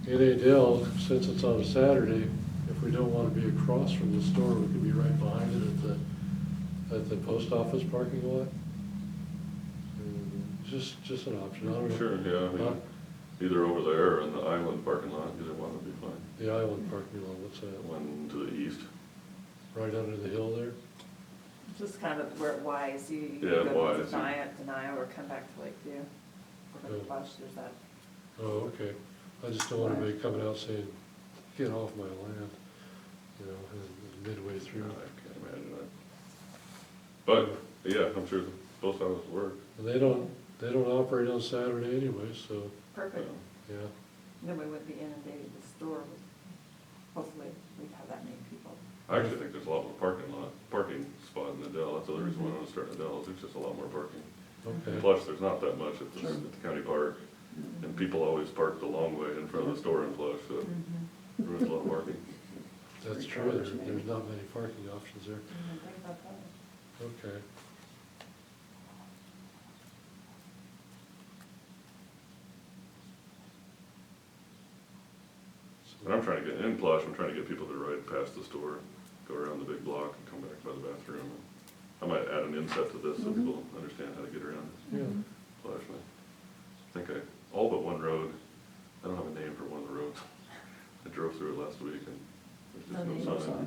in Adel, since it's on a Saturday, if we don't want to be across from the store, we could be right behind it at the post office parking lot. Just an option, I don't know. Sure, yeah, I mean, either over there or in the island parking lot, either one would be fine. The island parking lot, what's The that? one to the east. Right under the hill there? Just kind of where it Wise, you Yeah, go to Wise. Denia or come back to Lakeview. Or Oh. the Plush, there's that. Oh, okay. I just don't want anybody coming out saying, get off my land, you know, and midway No, through. I can't imagine that. But, yeah, I'm sure both houses work. And they don't operate on Saturday anyway, so, Perfect. yeah. Then we wouldn't be inundated with store with, hopefully, we'd have that many people. I actually think there's a lot more parking spot in Adel. That's the other reason why I want to start in Adel, is there's just a lot more parking. Okay, Plus, there's not that much at Sure. at the county park, and people always park the long way in front of the store in Flush, so it ruins a lot of parking. that's true. There's not many parking options there. Think about that. Okay. And I'm trying to get in Plush, I'm trying to get people to ride past the store, go around the big block and come back by the bathroom. I might add an inset to this so people understand how to get around Yeah, Plush. I think all but one road, I don't have a name for one of the roads. I drove through it last week and No there's just no sign. sign.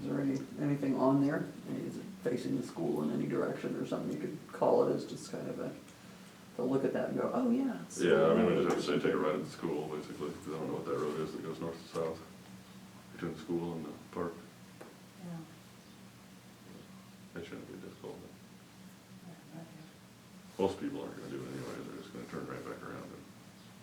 Is there anything on there? Is it facing the school in any direction or something? You could call it as just kind of a, they'll look at that and go, oh, yeah. it's Yeah, I mean, we school just have to say, or take a something. ride at the school, basically, because I don't know what that road is that goes north to south, between the school and the park. Yeah. It shouldn't be difficult. Yeah, right here. Well, most people aren't gonna do it anyway, they're just gonna turn right back around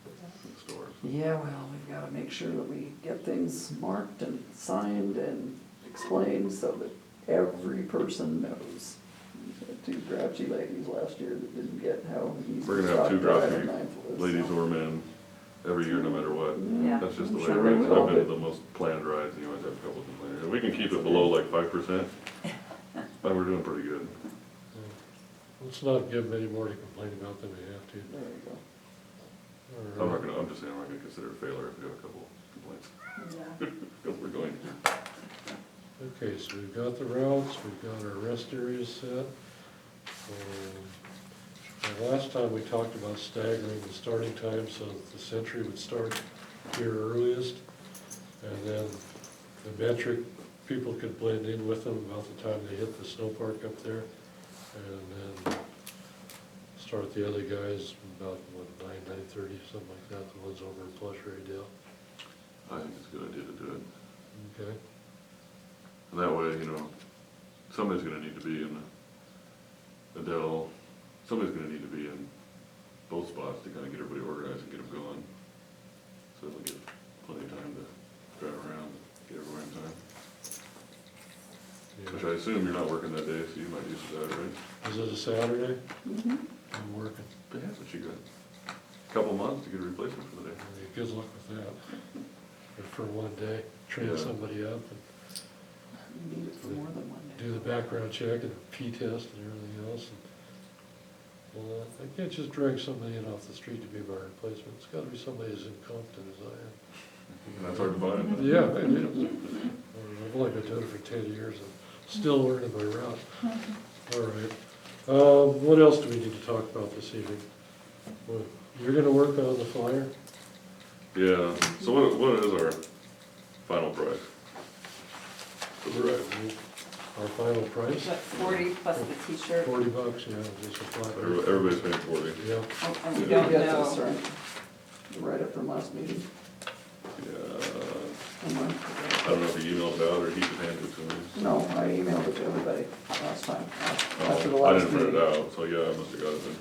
in the stores. Yeah, well, we've gotta make sure that we get things marked and signed and explained so that every person knows. We had two grouchy ladies last year that didn't get how easy. We're gonna have two Scott grouchy Drive was, ladies so. or men every year, no matter what. Yeah. That's just the way it Sure we is. will, I've been to but- the most planned rides, and you always have a couple complainers. If we can keep it below like 5%, then we're doing pretty good. Let's not give them any more to complain about than we have to. There you go. All I'm right. not gonna, I'm just saying, I'm not gonna consider it a failure if we have a couple complaints, Yeah. because we're going. Okay, so we've got the routes, we've got our rest areas set. And last time we talked about staggering the starting time so that the Century would start here earliest. And then the metric, people could blend in with them about the time they hit the snow park up there. And then start the other guys about, what, 9:30, something like that, the ones over in Plush Dale. I think it's a good idea to do it. Okay, And that way, you know, somebody's gonna need to be in Adele, somebody's gonna need to be in both spots to kind of get everybody organized and get them going. So it'll give plenty of time to drive around, get everywhere in time. Which I yeah. assume you're not working that day, so you might use that, right? Is it a Saturday? Mhm. I'm working. But yeah, so you got a couple months to get a replacement for the day. Good luck with that. Or for one day, train Yeah. somebody up and You need it for more than one day. do the background check and the P-test and everything else. And, I can't just drag somebody in off the street to be my replacement. It's gotta be somebody as incompetent as I am. And that's hard to find. Yeah, it is. I've only been doing it for 10 years and still learning my route. All right. What else do we need to talk about this evening? Well, you're gonna work on the flyer? Yeah, so what is our final price? For the ride? Our final price? But 40 plus the t-shirt. $40, yeah, just a flat rate. Everybody's paying 40. Yeah, Oh, and we You don't get this, know. right? Right up from last meeting. Yeah, Somewhere. I don't know if you emailed it out or he could hand it to me. No, I emailed it to everybody last time, after the Oh, I last didn't print meeting. it out, so yeah, I must have got it then.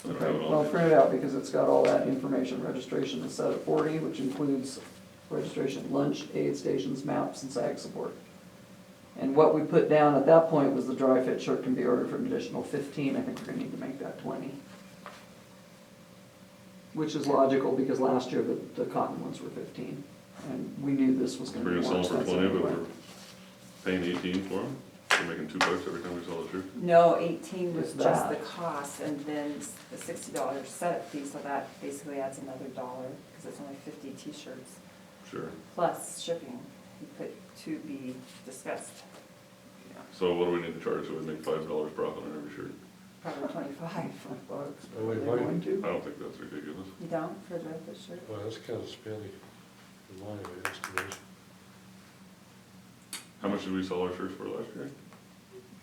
I don't Okay, have it well, on. print it out because it's got all that information. Registration is set at 40, which includes registration, lunch, aid stations, maps, and SAG support. And what we put down at that point was the dry fit shirt can be ordered for an additional 15. I think we're gonna need to make that 20. Which is logical because last year the cotton ones were 15. And we knew this was We're gonna be gonna more sell them for expensive 20, but anyway. we're paying 18 for them? We're making $2 every time we sell a shirt? No, 18 was It's just that. the cost, and then the $60 setup fee, so that basically adds another $1, because it's only 50 t-shirts, Sure. plus shipping, you put to be discussed, So what do we need to charge so we make $5 profit on every shirt? probably 25. $5. Oh, Are wait, they wait. going I to? don't think that's ridiculous. You don't for the fit shirt? well, that's kind of spendy in my estimation. How much did we sell our shirts for last year?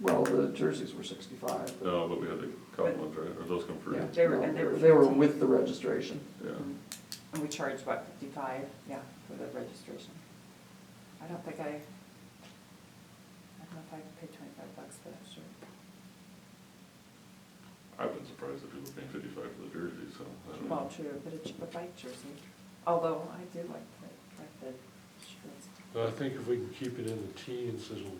Well, the jerseys were 65. but- No, but we had the cotton ones, right? Or those come free? Yeah, They were- no, and they were they were 15. with the registration. Yeah. And we charge, what, 55, yeah, for the registration. I don't know if I could pay $25 for that shirt. I've been surprised that people are paying 55 for the jerseys, so I don't know. Well, true, but it's a bike jersey, although I do like the shirts. But I think if we can keep it in the teens, it'll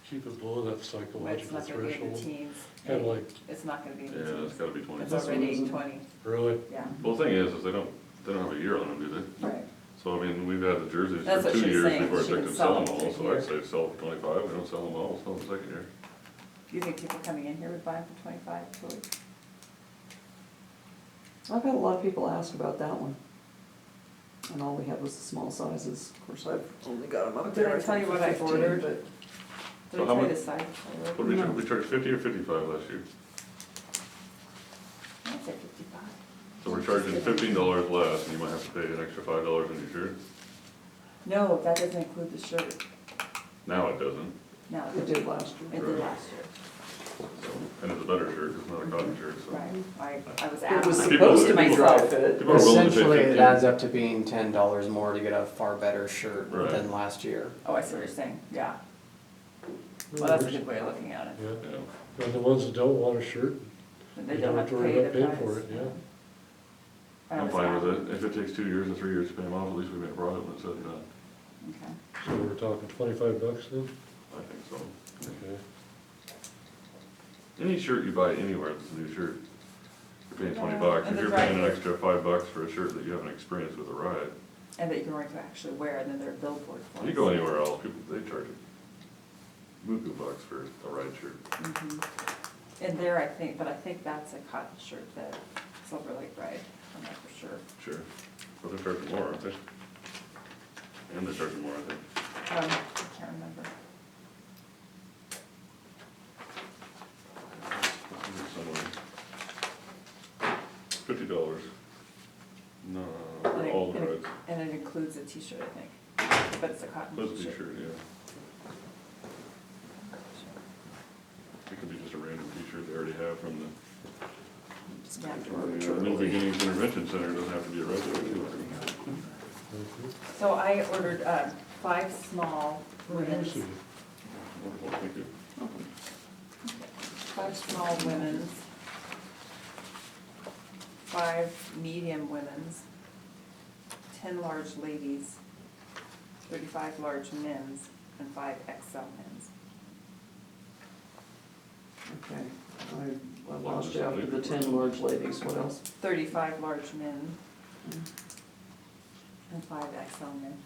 keep it below that But it's psychological not gonna be in the threshold. teens. Kind of like, It's not gonna be in the Yeah, teens. it's gotta be 20. It's This one already isn't. 20, really? yeah. Well, the thing is they don't have a year on them, do they? Right. So, I mean, we've had the jerseys That's for what 2 she was years saying, before I she took would them sell sell them them all, for so a I'd say sell for 25, we don't sell them all, sell them the second year. Do you think people coming in here would buy them for 25, Julie? I've had a lot of people ask about that one. And all we had was the small sizes. Of course, I've only got them up Did there. I tell you think, what I for 15, ordered? but So Did I how tell you much- the size? What did we charge? We charged 50 or 55 last year? I'd say 55. So we're charging $15 less, and you might have to pay an extra $5 on your shirt? No, that doesn't include the shirt. Now it doesn't, No, It did last It year. did last year, so, and it's a better shirt, it's not a cotton shirt, so. right. I was It was asking. People- supposed to be people- dry fit. people are willing to pay Essentially, it 15. adds up to being $10 more to get a far better shirt Right. than last year. Oh, I see what you're saying, yeah. Well, that's a good way of looking at it. Yeah, Yeah. and the ones that don't want a shirt, And they You don't don't have to worry pay about the paying price. for it, yeah. I I'm was fine at- with it. If it takes 2 years or 3 years to pay them off, at least we made a profit when it's said and done. Okay. So we're talking $25 then? I think so. Okay. Any shirt you buy anywhere that's a new shirt, you're paying Yeah, $20. and If the you're paying an driving- extra $5 for a shirt that you haven't experienced with a ride, And that you're going to actually wear, and then they're billboard for. you go anywhere else, people, they charge you buku bucks for a ride shirt. Mhm. And there, I think, but I think that's a cotton shirt that Silver Lake Ride, I'm not for sure. Sure. But they're charging more, aren't they? And they're charging more, I think. I can't remember. $50. No, And for it- all the and it- rides. And it includes a t-shirt, I think, but it's a cotton Plus t-shirt. t-shirt, yeah. It could be just a random t-shirt they already have from the Yeah. Middle Beginnings Intervention Center, doesn't have to be a regular anywhere. Mhm. So I ordered 5 small Oh, women's, I see. Wonderful, thank you. 5 small women's, 5 medium women's, 10 large ladies, 35 large men's, and 5 XL men's. Okay, I lost you after the 10 large ladies, what else? 35 large men and 5 XL men.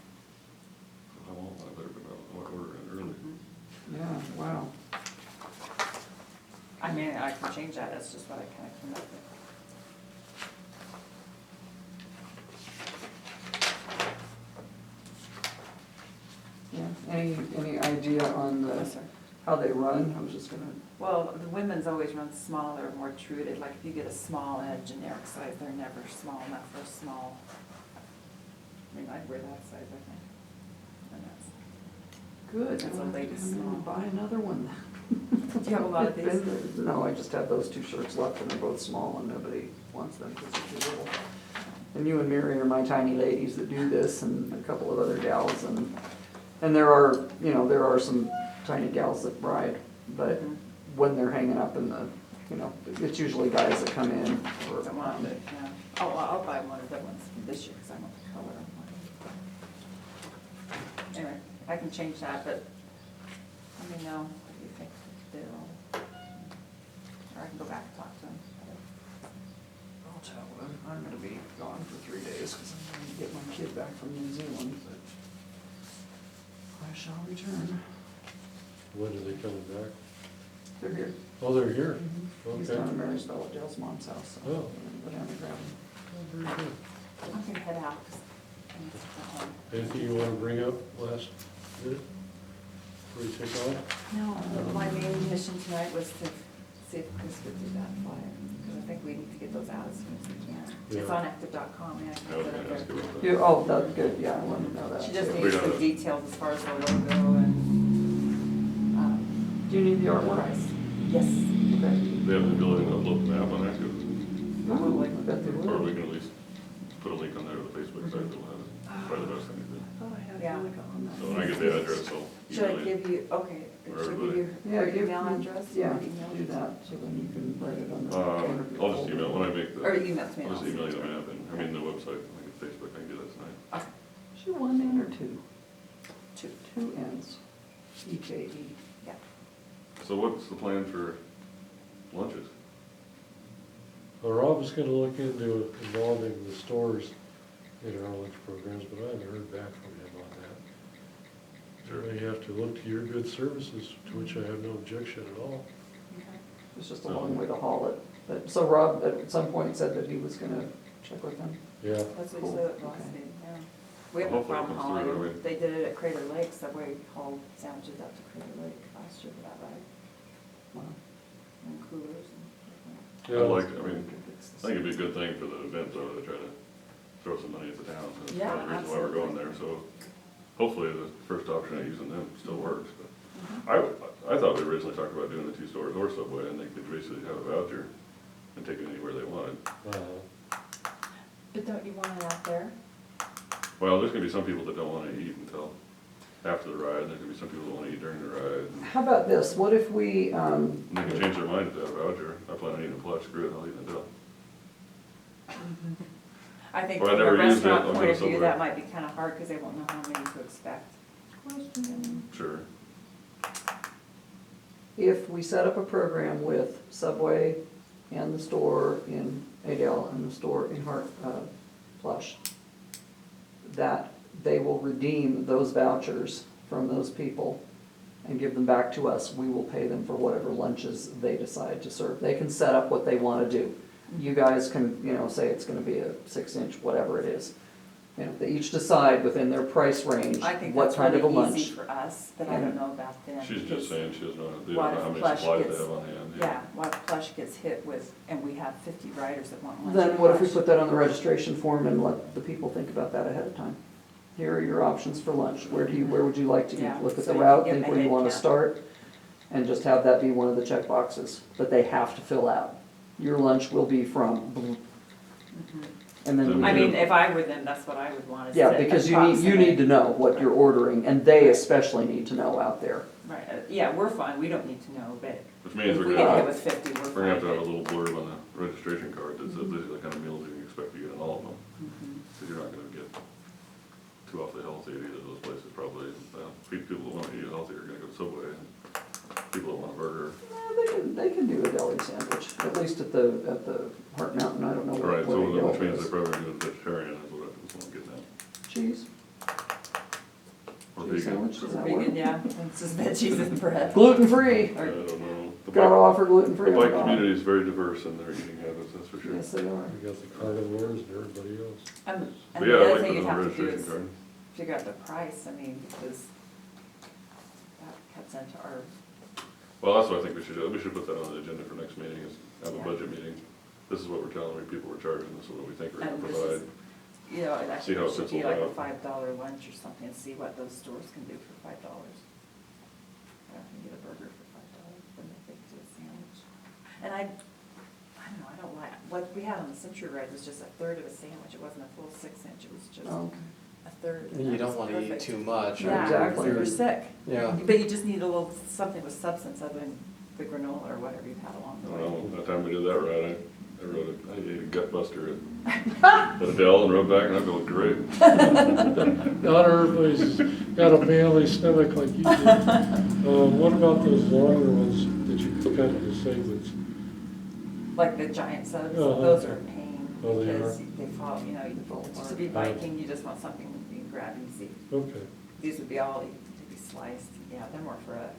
I won't, I better order it early. Yeah, wow. I mean, I can change that, that's just what I kind of came up with. Yeah, any idea on Yes, the, sir. how they run? I was just gonna, Well, the women's always run smaller, more treated, like if you get a small and a generic size, they're never small enough for a small. I mean, I'd wear that size, I think. And good. It's a I'm ladies' gonna small. buy another one. Do you have a lot of these? No, I just have those 2 shirts left and they're both small and nobody wants them because they're too little. And you and Mary are my tiny ladies that do this and a couple of other gals and there are, there are some tiny gals that ride, but Mhm. when they're hanging up in the, it's usually guys that come in for, Don't want it, yeah. Oh, well, I'll buy one of the ones from this year, because I want the color. Anyway, I can change that, but let me know what you think they're all. Or I can go back and talk to them. I'll tell them, I'm gonna be gone for 3 days because I'm going to get my kid back from New Zealand, but I shall return. When are they coming back? They're here. Oh, they're here? He's Okay. down in Marysville at Dale's mom's house, so I'm Oh. gonna go down and grab him. Oh, very good. I'm gonna head out, 'cause I need to go home. Anything you want to bring up last minute before you take off? No, my main mission tonight was to see if Chris would do that flyer, because I think we need to get those out as soon as we can. It's Yeah. on active.com, and I I can was put gonna it ask there. you about that. That's good, yeah, I wanted to know that. She just too. needs We some gotta- details as far as the logo and, Do you need the artwork? price. Yes. Okay. They have the ability to upload the map on Active, Probably, I bet they or we would. can at least put a link on there to the Facebook site that'll have it. Probably the best thing to do. Oh, I had Yeah. to look on that. So when I get the address, I'll Should I email it. give you, okay, Or should I give everybody. you Yeah, her give email me- address? Yeah, Or email? do that, so then you can write it on the. I'll just email, when I make the, Or email to me. I'll just I'll email you send the it. map and, I mean, the website, like Facebook, I can do that tonight. Okay, Is it 1 N or 2? 2, 2 N's. EKE. yeah. So what's the plan for lunches? Well, Rob is gonna look into involving the stores in our lunch programs, but I haven't heard back from him on that. Sure. They have to look to your good services, to which I have no objection at all. Okay. It's just a long way to haul it. But, so Rob at some point said that he was gonna check with them. Yeah, That's what Cool. he said at the last Okay. meeting, yeah. We have no Hopefully it problem comes hauling through, I them. mean- They did it at Crater Lake, Subway hauled sandwiches out to Crater Lake last year for that ride, Wow. and coolers and yeah. I'd like, I mean, I think it'd be a good thing for the event though, to try to throw some money at the town. So that's Yeah, part of the reason why we're going there, so hopefully the first option of using them still works. But I thought we originally talked about doing the 2 stores or Subway, and they could basically have a voucher and take it anywhere they wanted. But don't you want it out there? Well, there's gonna be some people that don't wanna eat until, after the ride, there could be some people that wanna eat during the ride. How about this, what if we, And they can change their mind to that voucher, I plan on eating a plush, screw it, I'll eat an Adele. I think Or I from a never used it, restaurant I'll point go of view, somewhere. that might be kinda hard, cause they won't know how many to expect. Sure. if we set up a program with Subway and the store in Adel and the store in Plush, that they will redeem those vouchers from those people and give them back to us, we will pay them for whatever lunches they decide to serve. They can set up what they wanna do. You guys can, say it's gonna be a 6-inch, whatever it is. They each decide within their price range I think what that's kind of a really lunch. easy for us, but I don't know about them. She's because just saying she doesn't know, they what don't know if how many Plush supplies they gets- have on hand. Yeah, what if Plush gets hit with, and we have 50 riders that want lunch. Then at what if we Plush? put that on the registration form and let the people think about that ahead of time? Here are your options for lunch, where would you like to Yeah, eat? Look at so the you route, can get think the where you head wanna count. start, and just have that be one of the check boxes that they have to fill out. Your lunch will be from, and then. Then I we mean, do. if I were them, that's what I would want to say. Yeah, because you need to know what you're ordering, and they especially need to know out there. Right, yeah, we're fine, we don't need to know, but Which means if we're we gonna get hit have, with 50, we're we're fine. gonna have to have a but- little blurb on the registration card that says these are the kind of meals you can expect to get in all of them. Mhm. Cause you're not gonna get too awfully healthy at either of those places probably. People that wanna eat healthy are gonna go to Subway, and people that want a burger. They can do a deli sandwich, at least at the Heart Mountain, I don't know Right, what so Adele which means is. they're probably gonna do vegetarian, is what I'm getting at. Cheese, Or cheese vegan. sandwich, does that Vegan, work? yeah, it's just veggies and bread. Gluten-free, I don't know. The gotta bike, offer the gluten-free. bike on top. community is very diverse in their eating habits, that's for sure. Yes, they are. We got the carnivores and everybody else. And But the yeah, I other like thing putting you'd on a have to do registration is card. figure out the price, I mean, because that cuts into our, Well, that's what I think we should do. We should put that on the agenda for next meeting, is have a Yeah. budget meeting. This is what we're telling people we're charging, this is what we think we're gonna and this provide. is, it See actually how it should fits be all like a out. $5 lunch or something, and see what those stores can do for $5. Yeah, you can get a burger for $5, then they can do a sandwich. And I don't know, I don't like, what we had on the Century Ride was just a third of a sandwich, it wasn't a full 6-inch, it was just Oh, a third. and You that don't was wanna eat perfect. too much. or Yeah, Exactly. you're sick. Yeah. But you just need a little, something with substance other than the granola or whatever you've had along I the don't way. know, that time we did that ride, I ate a gut buster at Adele and rode back and I felt great. Not everybody's got a manly stomach like you do. What about those longer ones that you can cut into segments? Like the giant subs, Uh-huh. those are a pain, Oh, they because are? they fall, fall just to be biking, you just want something you can grab easy. Okay. These would be all, to be sliced, yeah, they're more for a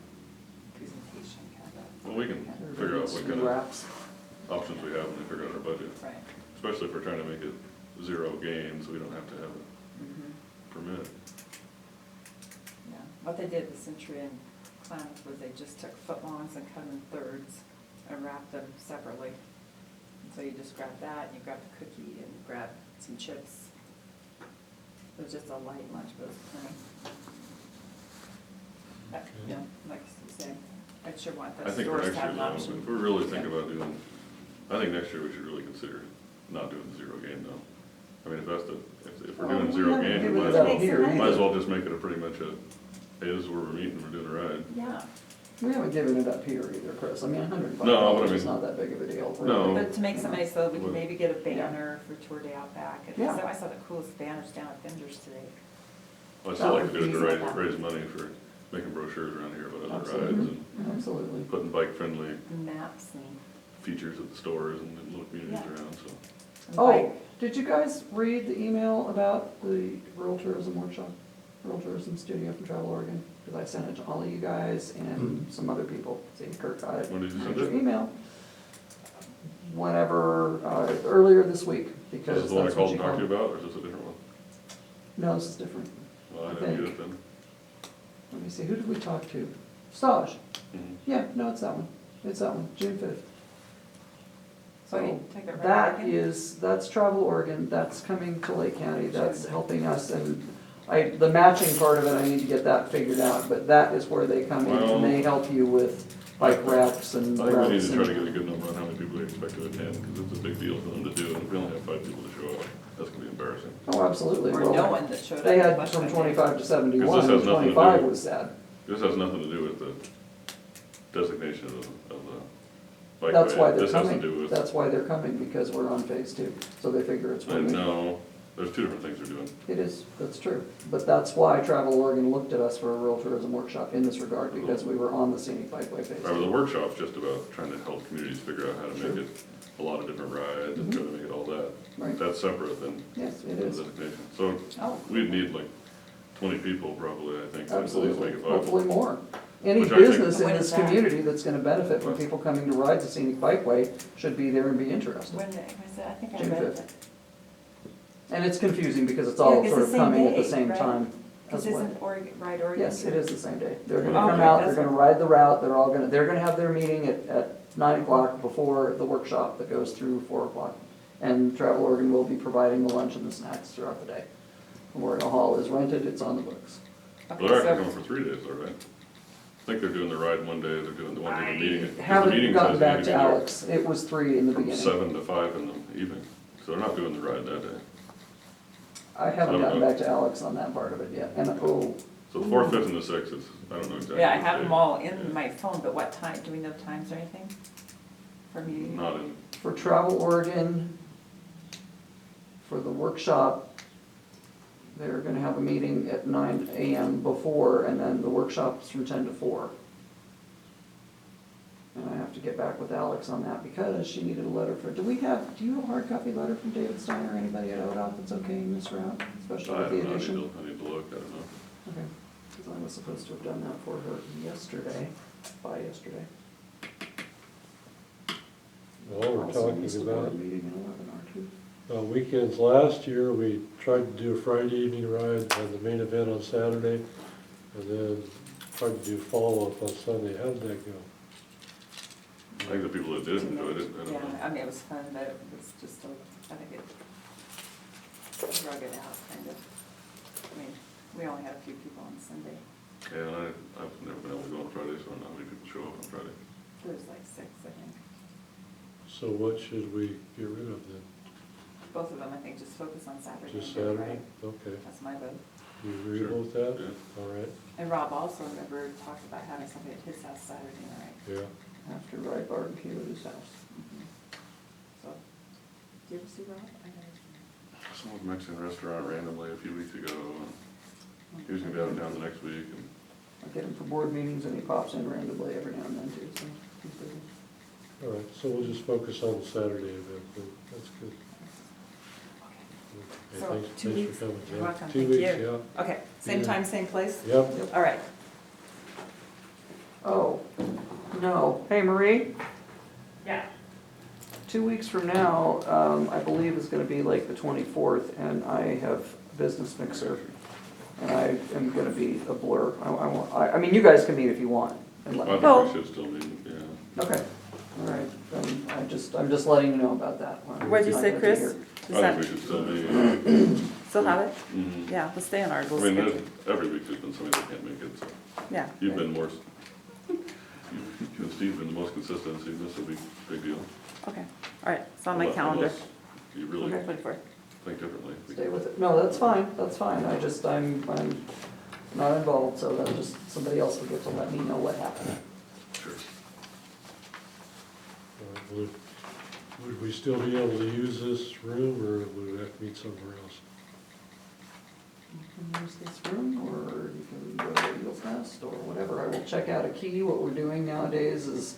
presentation kind of. Well, we can kind of- figure out what kind of Wraps. options we have when we figure out our budget, Right. especially if we're trying to make it zero gain, so we don't have to have it Mhm. permitted. Yeah, what they did at the Century and Klamath was they just took footlongs and cut them in thirds and wrapped them separately. And so you just grab that, and you grab the cookie, and you grab some chips. It was just a light lunch, but it was plenty. Yeah, like you say, I sure want I those think for stores next to have year, an though, option. if we're really thinking about doing, I think next year we should really consider not doing the zero gain though. I mean, if that's the, if we're Well, doing we zero haven't gain, we given might it as up well, here Makes sense. might as either. well just make it a pretty much a, hey, this is where we're meeting, we're doing a ride. Yeah, We haven't given it up here either, Chris. I mean, $105 No, but I is mean- not that big of a deal, No. really. but to make somebody so we Well- can maybe get a banner for Tour de Outback. And Yeah. so I saw the coolest banners down at Bender's today. What I still like to do is to That would raise, be- raise money for making brochures around here about other Absolutely. rides and Absolutely. putting bike-friendly Maps and. features at the stores and the little communities Yeah. around, so. and Oh, bike. did you guys read the email about the Rural Tourism Workshop? Rural Tourism Studio from Travel Oregon? Because I sent it to all of you guys and some other people. See, Kurt got it. When did you send Here's it? your email. Whenever, earlier this week, Is because this the one I that's called what and you talked to you called. about, or is this a different one? No, this is different. Well, I I didn't get think. it then. Let me see, who did we talk to? Staj. Mhm. Yeah, no, it's that one. It's that one, June 5th. So you So take that right that back in? is, that's Travel Oregon, that's coming to Lake County, that's helping us, and the matching part of it, I need to get that figured out, but that is where they come in, Well- and they help you with bike racks and I think we need routes to try to and, get a good number on how many people they expect to attend, because it's a big deal for them to do, and if we only have 5 people to show up, that's gonna be embarrassing. oh, absolutely. Or Well, no one that showed up. They had What's from that day? 25 to 71, Because this and has nothing to 25 do- was sad. This has nothing to do with the designation of the bike That's why way. they're This has to coming, do with, that's why they're coming, because we're on phase 2, so they figure it's worth it. no, there's 2 different things they're doing. It is, that's true, but that's why Travel Oregon looked at us for a rural tourism workshop in this regard, because we were on the scenic bikeway phase. Right, well, the workshop's just about trying to help communities figure out how to Sure. make it a lot of different rides and try to make it all that. Right. That's separate than Yes, it the is, designation. So Oh. we'd need like 20 people probably, I think, to at least absolutely, make it 5. hopefully more. Any Which I think- business in When this is that? community that's gonna benefit from people coming to ride the scenic bikeway should be there and be interested. When, was it? I think I June read 5th. it. And it's confusing because it's Yeah, all 'cause sort the of same coming at the day, same right? time Because as well. isn't Oregon, right, Oregon? Yes, it is the same day. They're gonna Okay, come out, they're that's gonna ride the route, they're gonna have their meeting at 9 o'clock before the workshop that goes through 4 o'clock. And Travel Oregon will be providing the lunch and the snacks throughout the day. Memorial Hall is rented, it's on the books. Well, Okay, they're actually so, coming for 3 days though, right? I think they're doing the ride one day, they're doing the one day the meeting. 'Cause the Haven't meeting gotten says you back need to be there Alex, it was 3 in the From beginning. 7 to 5 in the evening, so they're not doing the ride that day. I haven't I don't gotten know. back to Alex on that part of it yet, and, oh, So the 4th, 5th, and the 6th is, I don't know exactly. yeah, I which have day. them all Yeah. in my phone, but what time, do we know times or anything? For meeting? Not in, for Travel Oregon, for the workshop, they're gonna have a meeting at 9 AM before, and then the workshop's from 10 to 4. And I have to get back with Alex on that, because she needed a letter do you have a hard copy letter from David Steiner, or anybody at ODOT that's okay in this route, especially I with don't the know, addition? I need to look, I don't know. Okay, because I was supposed to have done that for her yesterday, by yesterday. Well, we're Also talking missed the board about meeting in 11 or 2. weekends. Last year, we tried to do a Friday evening ride, had the main event on Saturday, and then tried to do follow-up on Sunday. How did that go? I think the people that did enjoyed it, I don't know. Yeah, I mean, it was fun, but it was just, I think it drug it out, kind of. I mean, we only had a few people on Sunday. Yeah, and I've never been able to go on Friday, so I don't know how many people show up on Friday. There was like 6, I think. So what should we get rid of then? Both of them, I think, just focus on Saturday. Just and do it Saturday? right. Okay. That's my vote. You agree Sure. with that? Yeah. All right, And Rob also, remember, talked about having something at his house Saturday night. yeah. After ride barbecue at his house. So, did you ever see Rob? I never. Some old Mexican restaurant randomly a few weeks ago, and he was gonna be out of town the next week, and I get him for board meetings, and he pops in randomly every now and then too, so he's busy. All right, so we'll just focus on the Saturday event then. That's good. Okay, So, thanks- 2 thanks for weeks? coming, You're Jen. welcome. 2 Thank weeks, you. yeah. Okay, same Yeah. time, same place? Yep. All right. Oh, no. Hey, Marie, Yeah. 2 weeks from now, I believe is gonna be like the 24th, and I have a business mixer. And I am gonna be a blur. I mean, you guys can meet if you want, and let I me think know. we should still be, yeah. Okay, all right, then I'm just letting you know about that. What'd you I'm say, not gonna be Chris? here. Is I think that, we should still be. still have it? Mhm. Yeah, let's stay on our I little mean, schedule. every week there's been somebody that can't make it, so Yeah. you've been more, you and Steve have been the most consistent, so you miss a big deal. Okay, all right, it's on my calendar. Unless you really Okay. 24th. think differently. Stay with it. No, that's fine, I'm not involved, so then just somebody else will get to let me know what happened. Sure. All right, would we still be able to use this room, or would we have to meet somewhere else? You can use this room, or you can go to Eagles Nest, or whatever. I will check out a key. What we're doing nowadays is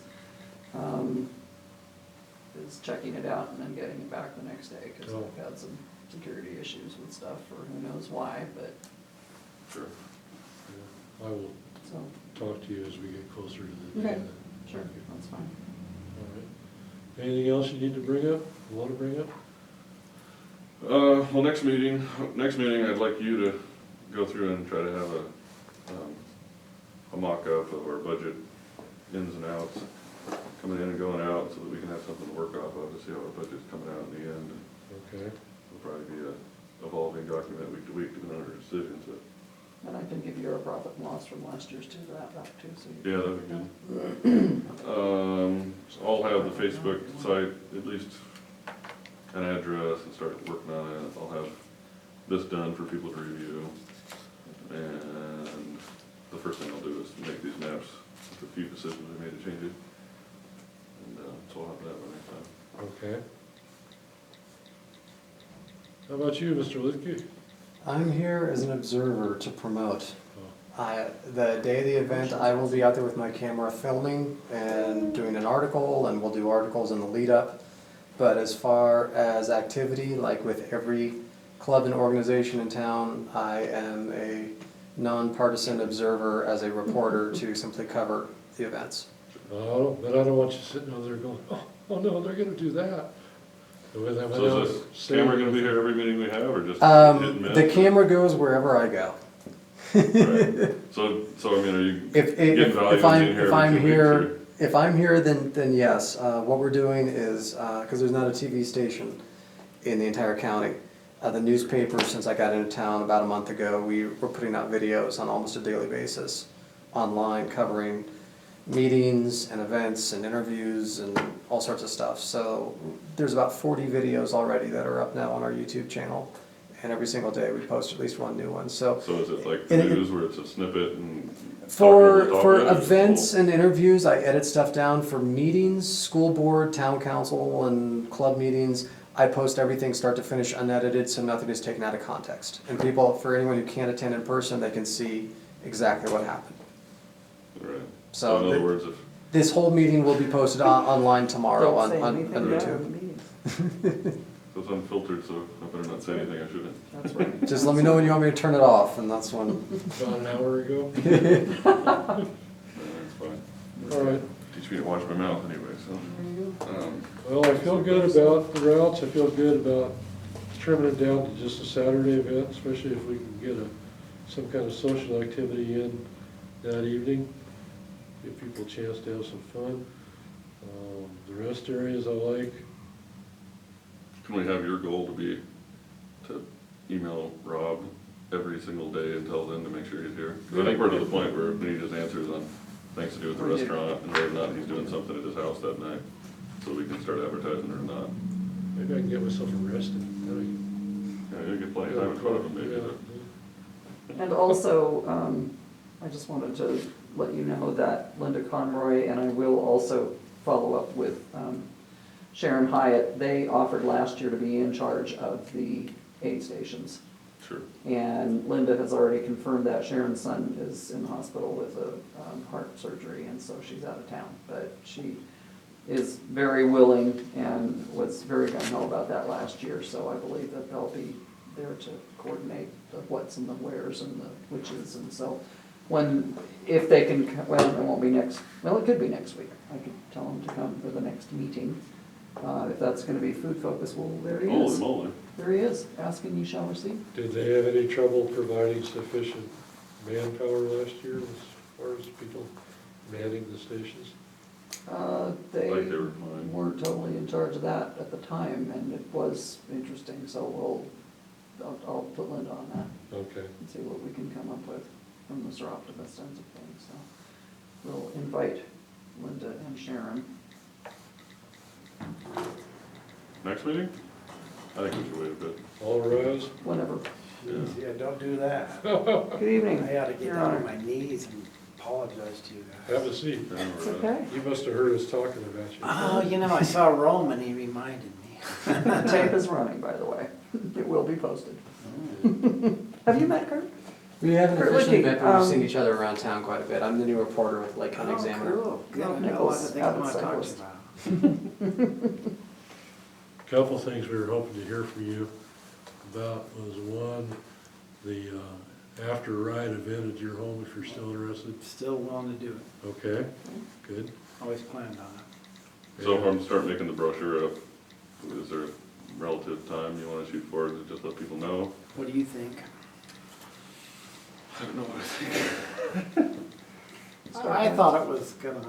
checking it out and then getting it back the next day, because Oh. I've had some security issues with stuff, or who knows why, but, Sure. Yeah, I will so, talk to you as we get closer to the day. Okay. then. sure, that's fine. All right. Anything else you need to bring up, want to bring up? Well, next meeting, I'd like you to go through and try to have a mock-up of our budget ins and outs, coming in and going out, so that we can have something to work off of to see how our budget's coming out in the end. Okay, It'll probably be a evolving document week to week, depending on our decisions, but And I can give you our profit and loss from last year's too, that too, so you. Yeah, that'd be good. So I'll have the Facebook site, at least an address, and start working on it. I'll have this done for people to review. And the first thing I'll do is make these maps with a few decisions I made to change it. And so I'll have that by next time. Okay. How about you, Mr. Liedtke? I'm here as an observer to promote. The day of the event, I will be out there with my camera filming and doing an article, and we'll do articles in the lead up. But as far as activity, like with every club and organization in town, I am a nonpartisan observer as a reporter to simply cover the events. But I don't want you sitting over there going, oh no, they're gonna do that. So is this camera gonna be here every meeting we have, or just hit and miss? The camera goes wherever I go. Right. So I mean, are you getting value in being here every 2 weeks, or? If I'm here, then yes. What we're doing is, because there's not a TV station in the entire county, the newspaper, since I got into town about a month ago, we were putting out videos on almost a daily basis online covering meetings and events and interviews and all sorts of stuff. So there's about 40 videos already that are up now on our YouTube channel. And every single day we post at least one new one. So is it like the news where it's a snippet and for events and interviews, I edit stuff down. For meetings, school board, town council, and club meetings, I post everything start to finish unedited, so nothing is taken out of context. And people, for anyone who can't attend in person, they can see exactly what happened. Right. So in other words, if this whole meeting will be posted online tomorrow Don't say on anything about YouTube. the meetings. it's unfiltered, so I better not say anything I shouldn't. That's right. Just let me know when you want me to turn it off, and that's when. About an hour ago? It's fine. All right. Teach me to wash my mouth anyway, so. Well, I feel good about the routes. I feel good about trimming it down to just a Saturday event, especially if we can get some kind of social activity in that evening. Give people a chance to have some fun. The rest areas I like. Can we have your goal to be to email Rob every single day until then to make sure he's here? Because I think we're to the point where we need his answers on things to do with the restaurant and whether or not he's doing something at his house that night, so we can start advertising or not. Maybe I can get myself arrested. Yeah, you get plenty of time in front of him, maybe. But And also, I just wanted to let you know that Linda Conroy, and I will also follow up with Sharon Hyatt, they offered last year to be in charge of the aid stations. sure. And Linda has already confirmed that Sharon's son is in the hospital with a heart surgery, and so she's out of town. But she is very willing and was very gung-ho about that last year, so I believe that they'll be there to coordinate the whats and the wheres and the whiches. And so if they can, well, it won't be next, well, it could be next week. I could tell them to come for the next meeting. If that's gonna be food focus, well, there he Holy is. moly. There he is, asking you shall receive. Did they have any trouble providing sufficient manpower last year as far as people manning the stations? They Like they were fine. weren't totally in charge of that at the time, and it was interesting, so I'll put Linda on that Okay. and see what we can come up with from Mr. Optimist ends of things, so. We'll invite Linda and Sharon. Next meeting? I think we should wait a bit. All rise. Whenever. Yeah, don't do that. Good evening. I ought to get Your down Honor. on my knees and apologize to you guys. Have a seat. Yeah, It's we're, okay. You must have heard us talking about you. Oh, you know, I saw Rome and he reminded me. The tape is running, by the way. It will be posted. Have you met Kurt? We haven't Kurt officially Liedtke, met, but we've seen each other around town quite a bit. I'm the new reporter with Lake County Oh, Examiner. cool. Good, I know Nichols, what things I avid want to talk to you cyclist. about. Couple things we were hoping to hear from you about was one, the after-ride event at your home, if you're still interested. Still willing to do it. Okay, good. Always planned on it. so if I'm starting making the brochure up, is there a relative time you want to shoot for, to just let people know? What do you think? I don't know what I think. I thought it was gonna,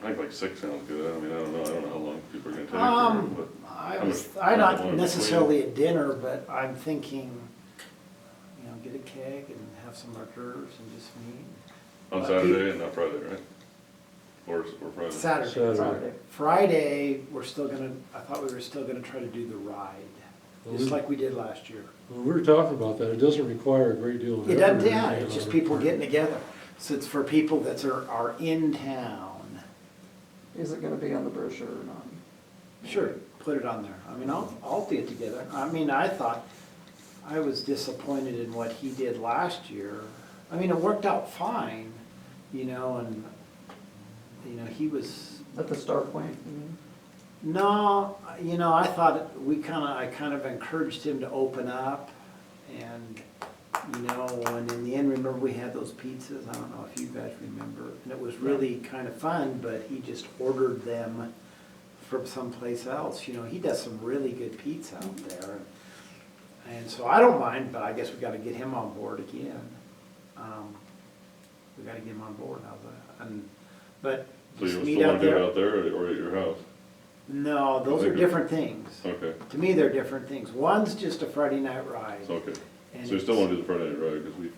I think like 6 sounds good. I mean, I don't know how long people are gonna take. but I how was, much I time you want not in necessarily a dinner, but I'm thinking, get a keg and have some hors d'oeuvres and just meet. On Saturday and not Friday, right? Or Friday? Saturday. Saturday. Friday, we're still gonna, I thought we were still gonna try to do the ride, just like we did last year. Well, we were talking about that, it doesn't require a great deal of effort. It doesn't, or yeah, anything it's just on our people part. getting together. So it's for people that are in town. Is it gonna be on the brochure or not? Sure, put it on there. I mean, I'll get together. I mean, I thought, I was disappointed in what he did last year. I mean, it worked out fine, you know, and, you know, he was, At the start point, you mean? no, you know, I thought I kind of encouraged him to open up and, you know, and in the end, remember we had those pizzas? I don't know if you guys remember. And it was really kind of fun, but he just ordered them from someplace else. You know, he does some really good pizza out there. And so I don't mind, but I guess we gotta get him on board again. We gotta get him on board, how's that? But So you just still meet wanna out do it there. out there or at your house? No, those are different things. Okay, To me, they're different things. One's just a Friday night ride. it's okay. and So you still it's- wanna do the Friday night ride, cause we,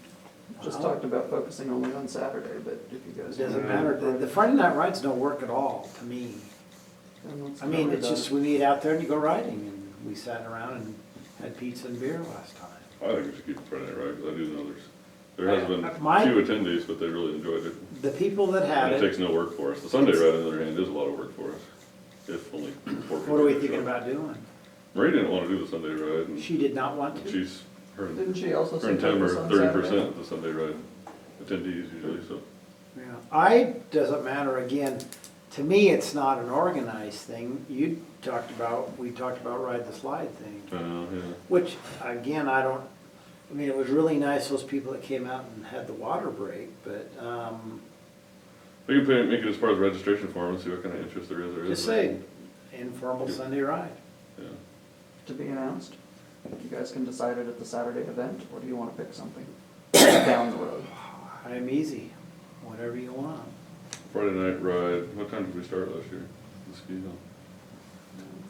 Just talked about focusing only on Saturday, but if you guys. It doesn't wanna- matter. The Friday night rides don't work at all, to me. Then let's I mean, go it's with just, that. we meet out there and you go riding, and we sat around and had pizza and beer last time. I think we should keep the Friday night ride, cause I do know there has been My- few attendees, but they really enjoyed it. The people that had And it takes it, no work for us. The Sunday ride, on the other hand, is a lot of work for us, if only 4 people. what are we show thinking up. about doing? Marie didn't wanna do the Sunday ride, and She did not want to? she's, her and Didn't she also her say and Tim are focus on 30% Saturday? of the Sunday ride attendees usually, so. Yeah, doesn't matter, again, to me, it's not an organized thing. We talked about ride the slide thing, Yeah. which, again, I mean, it was really nice, those people that came out and had the water break, but, We can make it as part of the registration form and see what kind of interest there is. just say, informal Sunday ride. Yeah. To be announced. You guys can decide it at the Saturday event, or do you wanna pick something down the road? I'm easy, whatever you want. Friday night ride, what time did we start last year? The ski hill?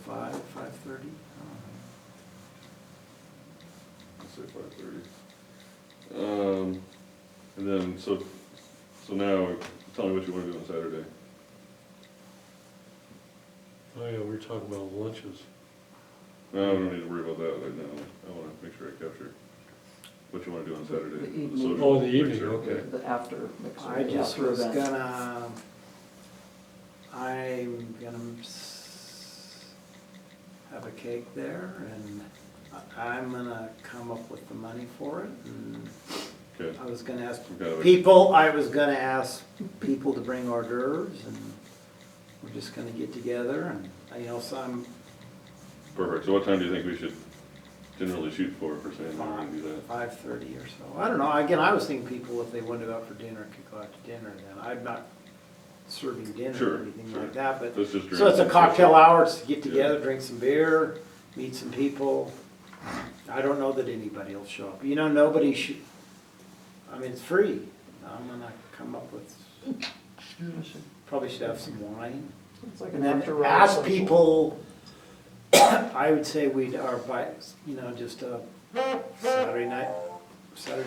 5:30? Let's say 5:30. And then, so now, tell me what you wanna do on Saturday. Oh yeah, we were talking about lunches. No, we don't need to worry about that right now. I wanna make sure I capture what you wanna do on Saturday. The evening. social Oh, the evening, mixer. okay. The after mixer. I the just after was event. I'm gonna have a cake there, and I'm gonna come up with the money for it, and Okay. I was gonna ask Some kind of a- people to bring hors d'oeuvres, and we're just gonna get together, and, you know, some Perfect. So what time do you think we should generally shoot for saying we're gonna do that? 5:30 or so. I don't know, again, I was thinking people, if they wanted to go out for dinner, could go out to dinner then. I'm not serving dinner Sure, or anything sure. like that, but, Let's just so it's a drink. cocktail hour, it's to get Yeah. together, drink some beer, meet some people. I don't know that anybody will show up. You know, nobody should, I mean, it's free. I'm gonna come up with, probably should have some wine. It's like an And then after ride ask social. people, I would say you know, just a Saturday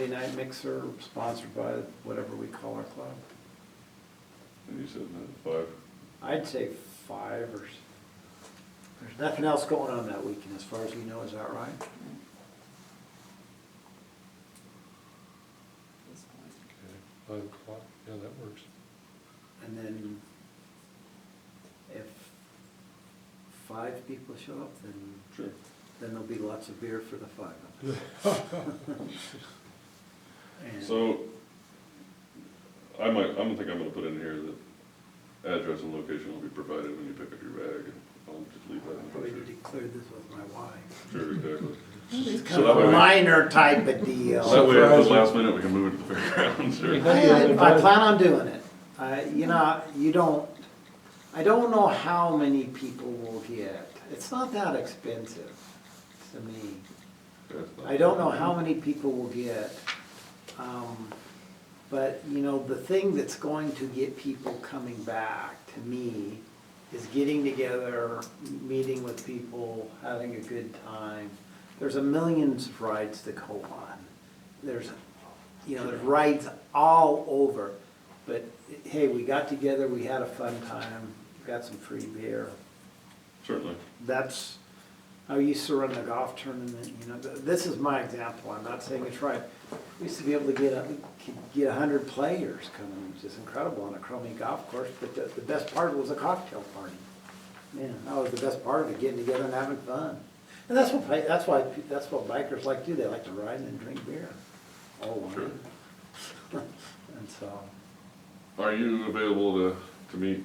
night mixer sponsored by whatever we call our club. And you said 5? I'd say 5 or, there's nothing else going on that weekend as far as we know, is that right? This point. 5 o'clock, yeah, that works. And then if 5 people show up, Sure. then there'll be lots of beer for the 5 of us. And- So, I think I'm gonna put in here that address and location will be provided when you pick up your bag, and I'll just leave that in Probably the need to clear this with my wife. Sure, exactly. It's So kind that of way a we- minor type of deal. So that way, at the last minute, we can move it to the fairgrounds, or, I plan on doing it. You know, I don't know how many people will get. It's not that expensive to me. that's not- I don't know how many people will get. But, you know, the thing that's going to get people coming back, to me, is getting together, meeting with people, having a good time. There's a millions of rides to go on. there's rides all over. But hey, we got together, we had a fun time, got some free beer. Certainly. That's, I used to run the golf tournament, this is my example, I'm not saying it's right. We used to be able to get 100 players coming, which is incredible on a crummy golf course, but the best part was a cocktail party. Man, that was the best part of it, getting together and having fun. And that's what bikers like to do, they like to ride and drink beer. All Sure. wine. And so, Are you available to meet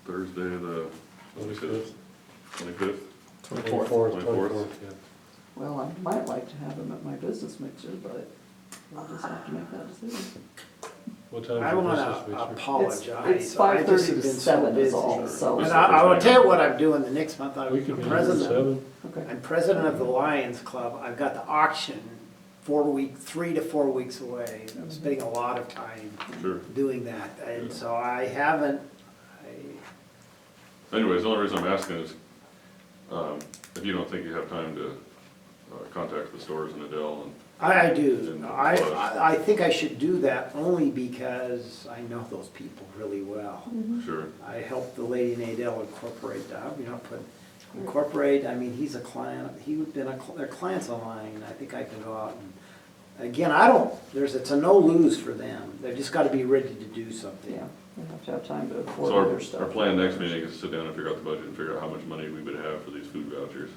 Thursday, the 25th. 25th? 24th. 24th, yeah. Well, I might like to have them at my business mixer, but we'll just have to make that decision. What time I is your want business to mixer? apologize. It's I just 5:30 have to been so 7 is busy. all, so. And I will tell you what I'm doing the next month, We could I'm be here at president. 7. Okay. I'm president of the Lions Club. I've got the auction 3 to 4 weeks away. I'm spending a lot of time Sure. doing that. And so I haven't, Anyways, the only reason I'm asking is, if you don't think you have time to contact the stores in Adele and I do. And I think I should do that only because I know those people really well. sure, I helped the lady in Adele incorporate that, incorporate, I mean, he's a client, their client's of mine, I think I can go out and, again, it's a no lose for them, they've just gotta be ready to do something. Yeah, we have to have time to so afford their our stuff. plan next meeting is to sit down and figure out the budget and figure out how much money we would have for these food vouchers.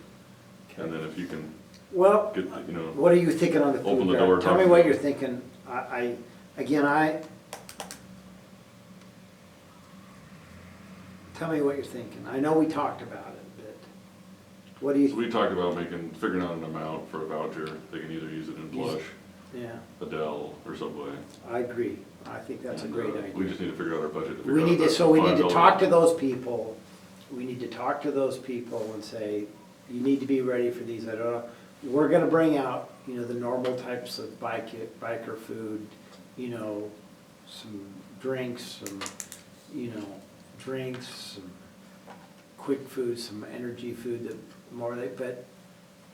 And then if you can Well, get, what are you thinking on the food Open the voucher? door, Tell me talk what to you're them. thinking, tell me what you're thinking, I know we talked about it, but what do so you, we talked about figuring out an amount for a voucher. They can either use it in Blush, yeah, Adele, or Subway. I agree, I think that's a And, great We idea. just need to figure out our budget to figure We out. need to, that so we need to $5 talk to those people, and say, you need to be ready for these, I don't know, we're gonna bring out, the normal types of biker food, some drinks, some quick food, some energy food, but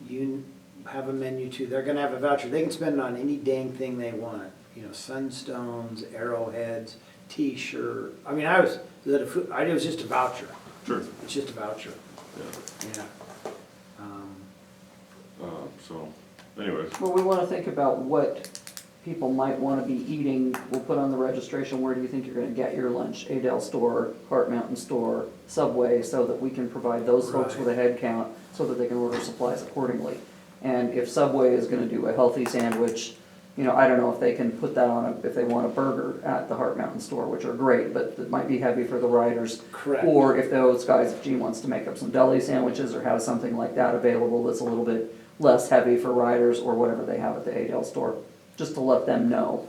you have a menu too, they're gonna have a voucher, they can spend it on any dang thing they want, sunstones, arrowheads, t-shirt, I mean, it was just a voucher, Sure, it's just a voucher, yeah. yeah. So, anyways, Well, we wanna think about what people might wanna be eating. We'll put on the registration, where do you think you're gonna get your lunch? Adele store, Heart Mountain store, Subway, so that we can provide those folks with a head count so that they can order supplies accordingly. And if Subway is gonna do a healthy sandwich, I don't know if they can put that on if they want a burger at the Heart Mountain store, which are great, but it might be heavy for the riders. Correct. Or if Gene wants to make up some deli sandwiches or have something like that available that's a little bit less heavy for riders, or whatever they have at the Adele store, just to let them know.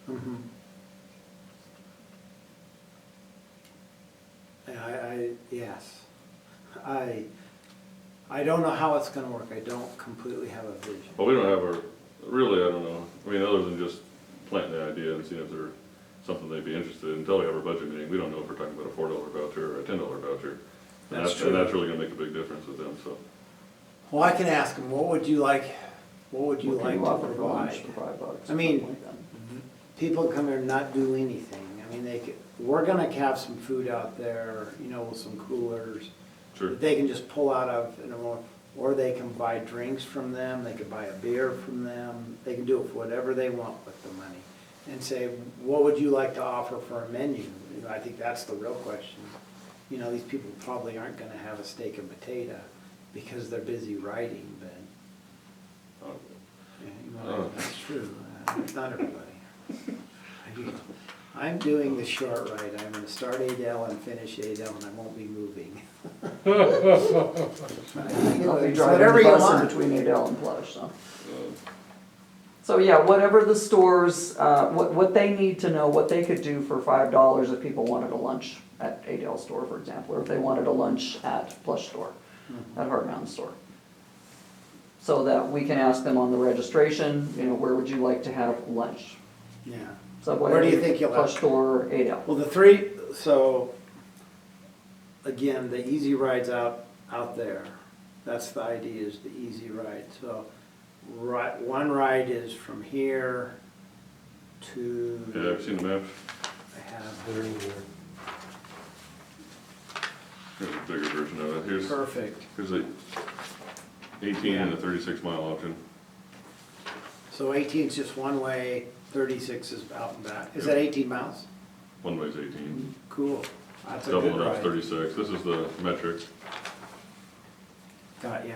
Mhm. Yes. I don't know how it's gonna work, I don't completely have a vision. well, we don't have really, I don't know, other than just planting the idea and seeing if there's something they'd be interested in. Until we have our budget meeting, we don't know if we're talking about a $4 voucher or a $10 voucher. And That's true. And that's really gonna make a big difference with them, so. Well, I can ask them, what would you like to What can you offer for lunch provide? for $5? I mean, something like that. People come here and not do anything, we're gonna have some food out there, with some coolers. Sure, That they can just pull out of, or they can buy drinks from them, they can buy a beer from them, they can do it for whatever they want with the money. And say, what would you like to offer for a menu? I think that's the real question. These people probably aren't gonna have a steak and potato because they're busy writing, but, that's true, not everybody. I'm doing the short ride, I'm gonna start Adele and finish Adele, and I won't be moving. I'll be It's driving whatever the you bus in want. between Adele and Plush, so. So yeah, whatever the stores, what they need to know, what they could do for $5 if people wanted a lunch at Adele store, for example, or if they wanted a lunch at Plush store, at Heart Mountain store. So that we can ask them on the registration, where would you like to have lunch? Yeah. Subway, Where do you think you'll Plush have? store, Adele. Well, so, again, the easy ride's out there. That's the idea, is the easy ride. So right, one ride is from here Yeah, to, I've seen the maps. I have, There and there. Here's a bigger version of it. perfect. Here's the 18 and the 36 mile option. So 18 is just one way, 36 is out and back. Is that 18 miles? One way's 18. Cool. That's a Double good it up's ride. 36. This is the metric, Got ya.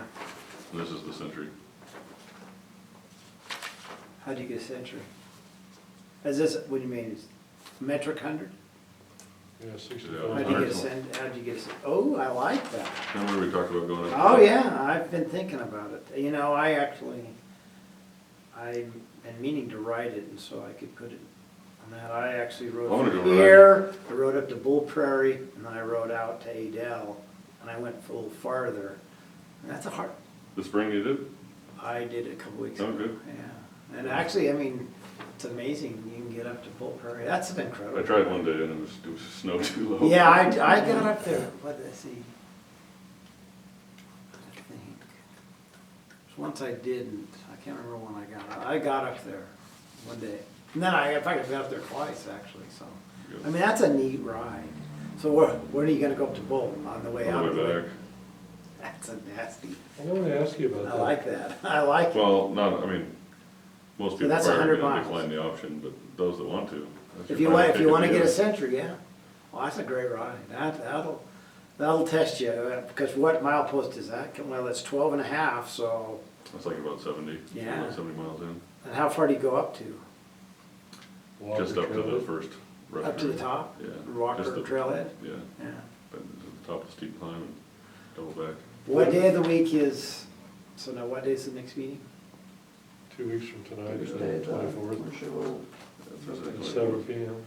and this is the century. How'd you get a century? Is this, what do you mean, is metric 100? Yeah, Yeah. 65. How'd you get a how'd you get oh, I like that. Remember we talked about going up? Oh, yeah, I've been thinking about it. You know, I've been meaning to write it, and so I could put it on that. I actually I'm wrote gonna from go right. here, I wrote up to Bull Prairie, and then I wrote out to Adel, and I went a little farther. And that's a hard, The spring you did? I did it a couple weeks Oh, ago. good. Yeah, and actually, I mean, it's amazing, you can get up to Bull Prairie. That's incredible. I tried one day and it was snow too low. Yeah, I got up there, what did I see? I think, once I didn't, I can't remember when I got up there one day. And then in fact, I've been up there twice, actually, so. I mean, that's a neat ride. So when are you gonna go up to Bull, on the way out? On the way back. That's a nasty, I want to ask you about that. I like that, I like it. Well, not, I mean, most people that's are 100 gonna miles. decline the option, but those that want to. that's If your you final want, if you ticket wanna to get a it. century, yeah. Well, that's a great ride. That'll test you, because what milepost is that? Well, it's 12 and a half, so, It's like about 70, Yeah. about 70 miles in, and how far do you go up to? Walker just up to the trail. first. rough Up to the road. top? Yeah. Walker Just the- trailhead? Yeah, Yeah. but to the top of the steep climb and double back. What day of the week is, so now what day is the next meeting? 2 weeks from tonight, Tuesday, the 24th, I'm sure we'll, That's at exactly 7 p.m.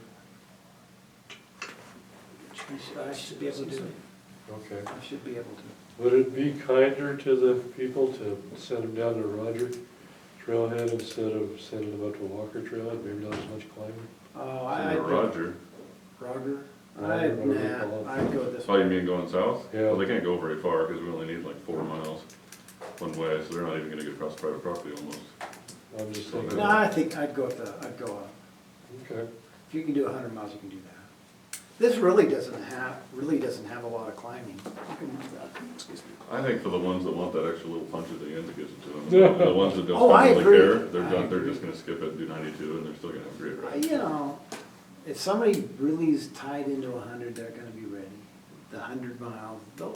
I should be able to do it. Okay. I should be able to. Would it be kinder to the people to send them down to Roger Trailhead instead of sending them up to Walker Trailhead? Maybe not as much climbing? Oh, Send it to Roger. Roger? Roger, Nah, I'd go this Oh, way. you mean going south? Yeah. Well, they can't go very far because we only need like 4 miles one way, so they're not even gonna get across private property almost. I'm just thinking. No, I think I'd go up. Okay. If you can do 100 miles, you can do that. This really doesn't have a lot of climbing. You can do that. Excuse me. I think for the ones that want that extra little punch at the end, it gives it to them. Yeah. The ones that Oh, I don't really agree. care, they're I done, they're agree. just gonna skip it, do 92, and they're still gonna have a great ride. You know, if somebody really is tied into 100, they're gonna be ready. The 100 miles, they'll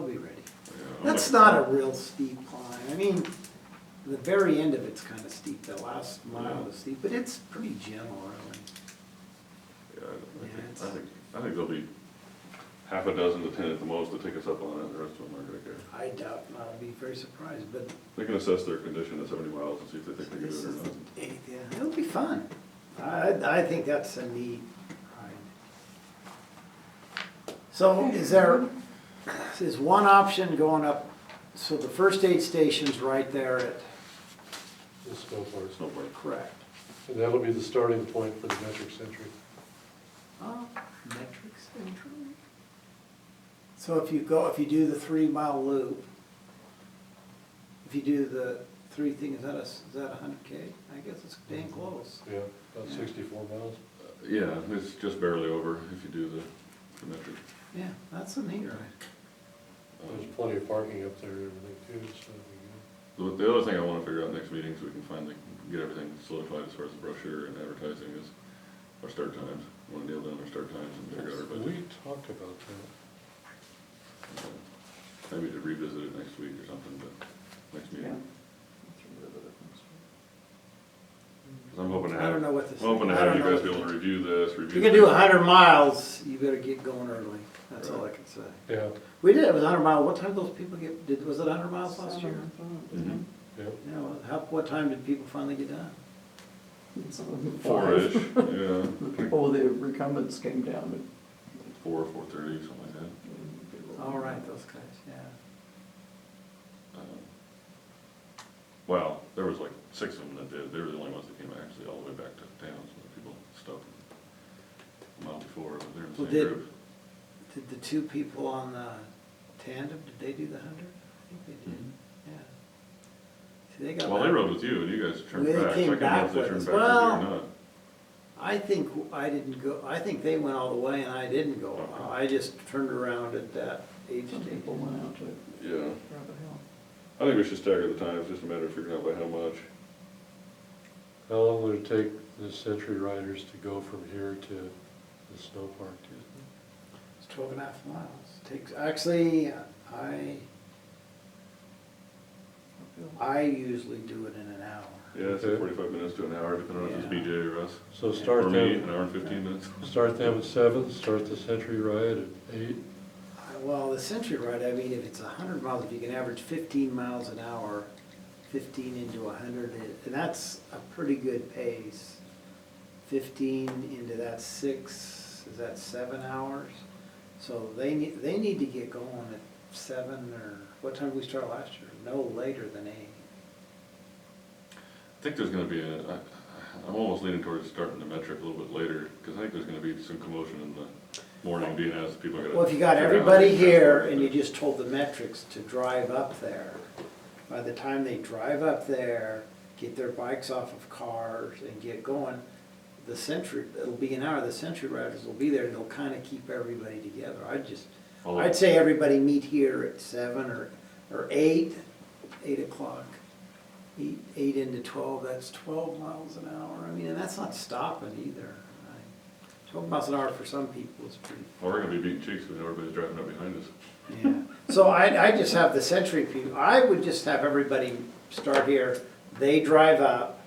be ready. Yeah, I'm That's like- not a real steep climb. I mean, the very end of it's kind of steep. The last mile is steep, but it's pretty gentle, really. Yeah, Yeah, I think there'll be half a dozen to 10 at the most to take us up on it, the rest of them aren't gonna care. I doubt, I'll be very surprised, but They can assess their condition at 70 miles and see if they think they can this do it is or the not. eighth, yeah. It'll be fun. I think that's a neat ride. So is one option going up, so the first aid station's right there at, The snow park. Snowboard. correct. And that'll be the starting point for the metric century. Oh, metric century. So if you do the 3 mile loop, if you do the 3 thing, is that 100K? I guess it's dang close. Yeah, about 64 miles. Yeah, it's just barely over if you do the metric. Yeah, that's a neat ride. There's plenty of parking up there and everything too, so that'll be The other thing I wanna figure out next meeting, so we can finally get everything solidified as far as the brochure and advertising is our start times. I wanna nail down our start times and figure out our good. budget. We talked about that. Maybe to revisit it next week or something, but next yeah. meeting. 'Cause I'm hoping to I have, don't know what this. I'm hoping to I have don't you know guys be what- able to review this, If review. you're gonna do things. 100 miles, you better get going early. That's all I can say. Yeah, We did, it was 100 miles. What time did those people was it 100 miles last year? Mhm. yeah. Yeah, well, what time did people finally get done? Some of them 4-ish, five. yeah, The people, the recumbents came down 4:30, something like that. All right, those guys, yeah. Well, there was like 6 of them that did, they were the only ones that came actually all the way back to town, so the people stopped a mile before, but they're in the Well, same group. Did the 2 people on the tandem, did they do the 100? I think they did, Mhm. yeah. See, they got Well, they back- rode with you and you guys turned They back, so I came can't know back if they with turned us. back with you Well, or not. I think I didn't go, I think they went all the way and I didn't go. I just turned around at that aid Some station. people went out to Yeah, Rabbit Hill. I think we should stagger the times, just a matter of figuring out by how much. How long would it take the Century Riders to go from here to the snow park, do you think? It's 12.5 miles. Takes, actually, I usually do it in an hour. Yeah, it's Okay. like 45 minutes to an hour, depending on if it's Yeah. BJ or us. So Or start me, them, an hour and 15 minutes. start them at 7, start the Century Ride at 8. Well, the Century Ride, I mean, if it's 100 miles, if you can average 15 miles an hour, 15 into 100, and that's a pretty good pace. 15 into that 6, is that 7 hours? So they need to get going at 7, or what time did we start last year? No later than 8. I think there's gonna be I'm almost leaning towards starting the metric a little bit later, because I think there's gonna be some commotion in the morning, being as people are gonna. Well, if you got figure out how everybody to here transport and you it. just told the metrics to drive up there, by the time they drive up there, get their bikes off of cars and get going, the Century, it'll be an hour, the Century Riders will be there and they'll kind of keep everybody together. Although- I'd say everybody meet here at 7 or 8 o'clock. 8 into 12, that's 12 miles an hour. I mean, and that's not stopping either. 12 miles an hour for some people is pretty. Well, we're gonna be beating cheeks because everybody's driving up behind us. Yeah, so I just have the Century people, I would just have everybody start here, they drive up,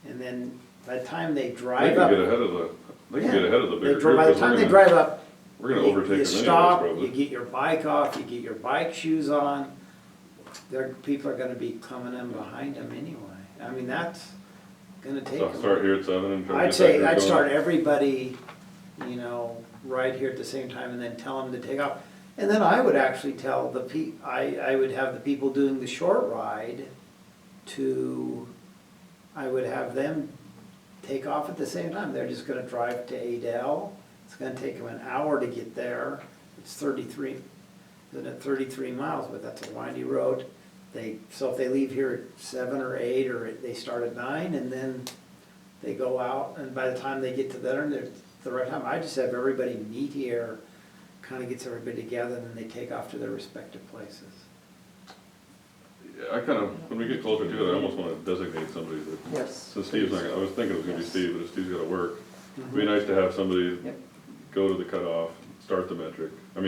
and then by the time they They drive can up. get ahead of the, they can get ahead of the They bigger drive, group, by the 'cause time they we're drive gonna, up, we're gonna you overtake them anyways, stop, you probably. get your bike off, you get your bike shoes on, people are gonna be coming in behind them anyway. I mean, that's gonna take So them. start here at 7 and try to I'd get that say, group I'd going. start everybody, right here at the same time and then tell them to take off. And then I would actually tell I would have the people doing the short ride I would have them take off at the same time. They're just gonna drive to Adel. It's gonna take them an hour to get there. It's 33, isn't it 33 miles, but that's a windy road. So if they leave here at 7 or 8, or they start at 9, and then they go out, and by the time they get to there, and they're the right time, I just have everybody meet here, kind of gets everybody together, and then they take off to their respective places. Yeah, I kind of, when we get closer to it, I almost want to designate somebody that, Yes. since Steve's not, I was thinking it was gonna be Yes. Steve, but if Steve's gotta work, it'd be nice to have somebody Yep. go to the cutoff, start the metric, the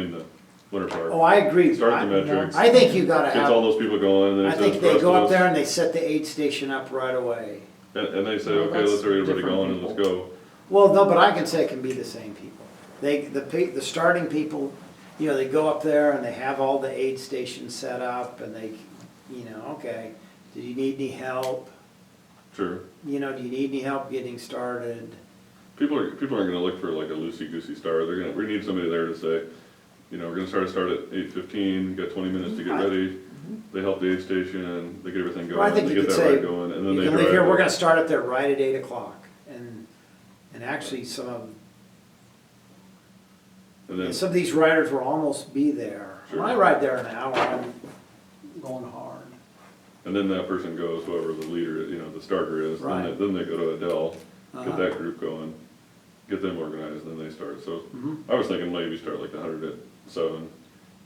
winter park. Oh, I agree. Start the metrics, I think you gotta gets all have, those people going, and then I it says think the they rest go of up us. there and they set the aid station up right away. And they say, Well, okay, that's let's hurry everybody different going and let's people. go. Well, no, but I can say it can be the same people. The starting people, they go up there and they have all the aid stations set up and they, okay, do you need any help? Sure. Do you need any help getting started? People aren't gonna look for like a loosey-goosey start, we need somebody there to say, we're gonna start at 8:15, got 20 minutes to get ready. They help the aid station, they get everything going, Well, I think they you get could that say, ride going, and then you they can drive. leave here, we're up. gonna start up there right at 8 o'clock. And actually And then, some of these riders will almost be there. When I Sure. ride there an hour, I'm going hard. and then that person goes, whoever the leader, the starter is, Right. then they go to Adele, Uh-huh. get that group going, get them organized, and then they start. So Mhm. I was thinking maybe start like the 100 at 7,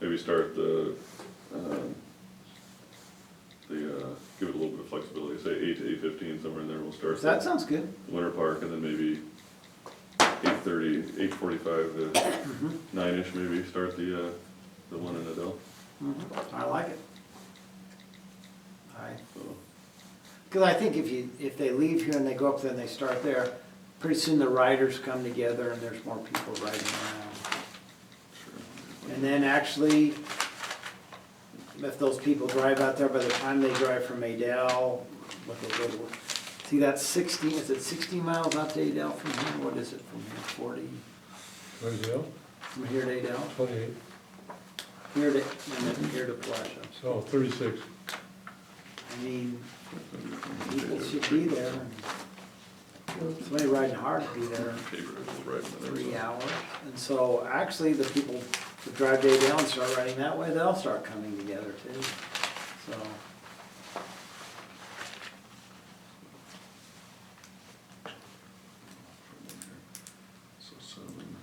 maybe start give it a little bit of flexibility, say 8 to 8:15, somewhere in there, we'll start That the sounds good. winter park, and then maybe 8:30, 8:45 to 9-ish, maybe start the one in Adele. I like it. So, Because I think if they leave here and they go up there and they start there, pretty soon the riders come together and there's more people riding around. And then actually, if those people drive out there, by the time they drive from Adel, see that's 60, is it 60 miles out to Adel from here? What is it from here, 40? Where's the, From here to Adel? 28, Here to, and then here to Palacia. so 36. I mean, people should be there. somebody riding hard to be there Paper is right in there. 3 hours. And so actually the people that drive day down and start riding that way, they'll start coming together too. So, So 7,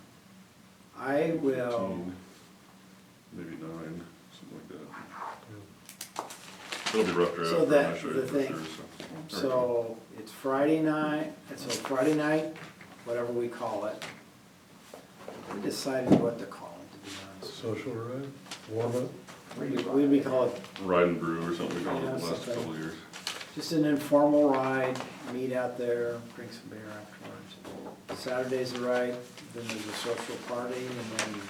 I will, 15, maybe 9, something like that. It'll be rough draft. So I'm that- not sure the for thing- sure, so. so it's Friday night, and so Friday night, whatever we call it. We decided what to call it, to be honest. Social ride, warm up. We call it Ride and brew or something we called it Yeah, the last something. couple of years. just an informal ride, meet out there, drink some beer afterwards. Saturday's a ride, then there's a social party, and then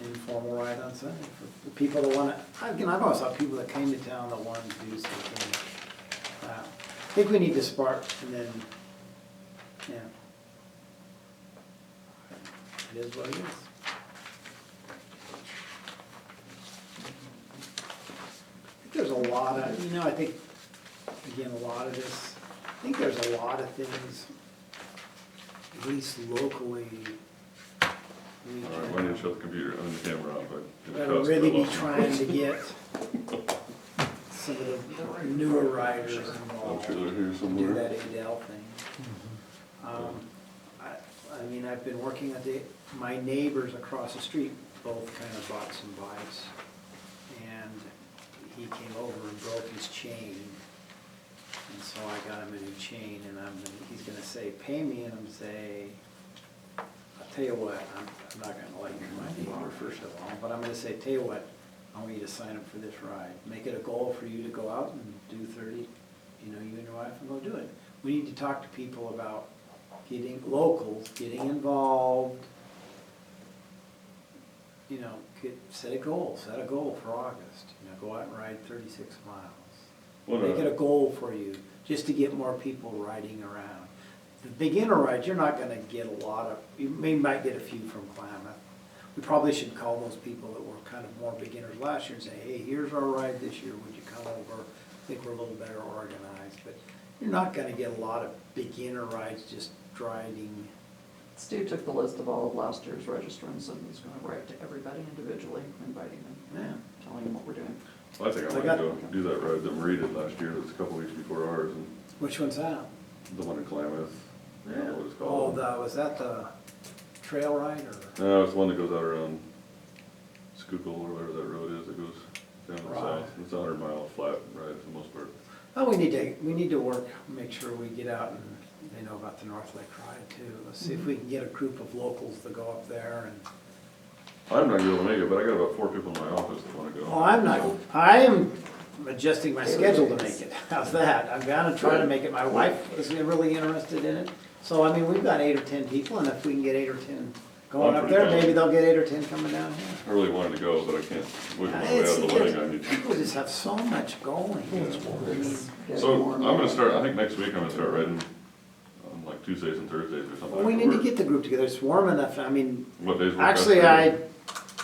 an informal ride on Sunday for the people that wanna, again, I've always thought people that came to town that wanted to do something. I think we need to spark, and then, yeah. It is what it is. I think there's a lot of, you know, I think, again, a lot of this, I think there's a lot of things, at least locally, we All right, why don't you shut the computer, I mean, the camera off, but. that would really be trying to get some of the newer riders I'm involved. sure they're here Do somewhere. that Adele thing. I mean, I've been working at my neighbors across the street, both kind of bought some bikes. And he came over and broke his chain. And so I got him a new chain, and he's gonna say, pay me, and I'm gonna say, I'll tell you what, I'm not gonna let you be my neighbor first of all, but I'm gonna say, tell you what, I want you to sign up for this ride. Make it a goal for you to go out and do 30, you know, you and your wife, and go do it. We need to talk to people about locals, getting involved. You know, set a goal for August, you know, go out and ride 36 miles. What, Make it a goal for you, just to get more people riding around. The beginner rides, you're not gonna get a lot of, might get a few from Klamath. We probably should call those people that were kind of more beginners last year and say, hey, here's our ride this year, would you come over? I think we're a little better organized, but you're not gonna get a lot of beginner rides just driving. Steve took the list of all of last year's registrants and was gonna write to everybody individually, inviting them, Yeah. telling them what we're doing. I think I I might got- go do that ride that Marie did last year, it was a couple weeks before ours, and Which one's that? the one in Klamath, I don't know what it's Oh, called. was that the trail ride or? No, it's the one that goes out around Schuylkill or whatever that road is that goes down to the Right. south. It's a 100-mile flat ride for the most part. Oh, we need to work, make sure we get out and they know about the North Lake Ride too. Let's see if we can get a group of locals to go up there and, I'm not gonna be able to make it, but I got about 4 people in my office that wanna go. oh, I am adjusting my schedule to make it. How's that? I'm gonna try to make it. My wife is really interested in it. So, I mean, we've got 8 or 10 people, and if we can get 8 or 10 going I'm up pretty there, down. maybe they'll get 8 or 10 coming down here. I really wanted to go, but I can't wait my way out It's- of the wedding I need to. People just have so much going. I mean, So I'm gonna start, I think next week I'm gonna start riding on like Tuesdays and Thursdays or something. well, we after need to work. get the group together. It's warm enough. I mean, What days work best actually, for you? I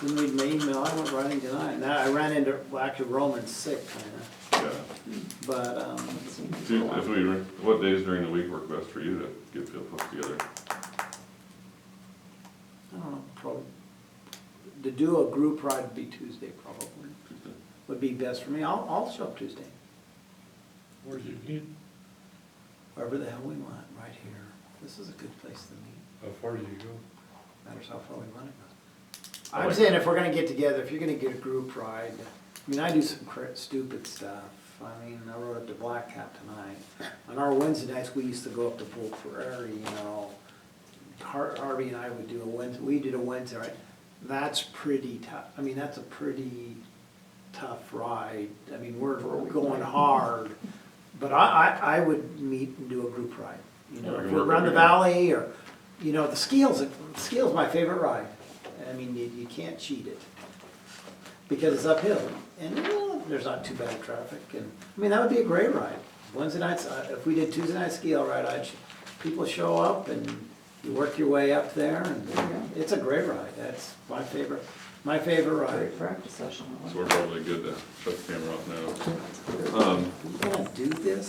didn't read my email. I went riding tonight. Now, I ran into, well, actually, Roman's sick, kinda. Yeah. But, See, if we, what days during the week work best for you to get folks together? I don't know, probably, to do a group ride would be Tuesday, probably. Tuesday? Would be best for me. I'll show up Tuesday. Where do you meet? Wherever the hell we want, right here. This is a good place to meet. How far do you go? Matters how far we want to go. I'm saying if we're gonna get together, if you're gonna get a group ride, I mean, I do some stupid stuff. I mean, I rode up to Black Cat tonight. On our Wednesday nights, we used to go up to Bull Prairie, you know. Harvey and I would do we did a Wednesday ride. That's pretty tough. I mean, that's a pretty tough ride. I mean, we're going hard. But I would meet and do a group ride. You know, Yeah, if you we work run the every day. valley or, you know, the Skeel's my favorite ride. I mean, you can't cheat it. Because it's uphill and there's not too bad traffic. And, I mean, that would be a great ride. Wednesday nights, if we did Tuesday night Skeel ride, people show up and you work your way up there and it's a great ride. That's my favorite ride. Great practice session. I like So we're probably good to shut the camera off now. You gonna do this?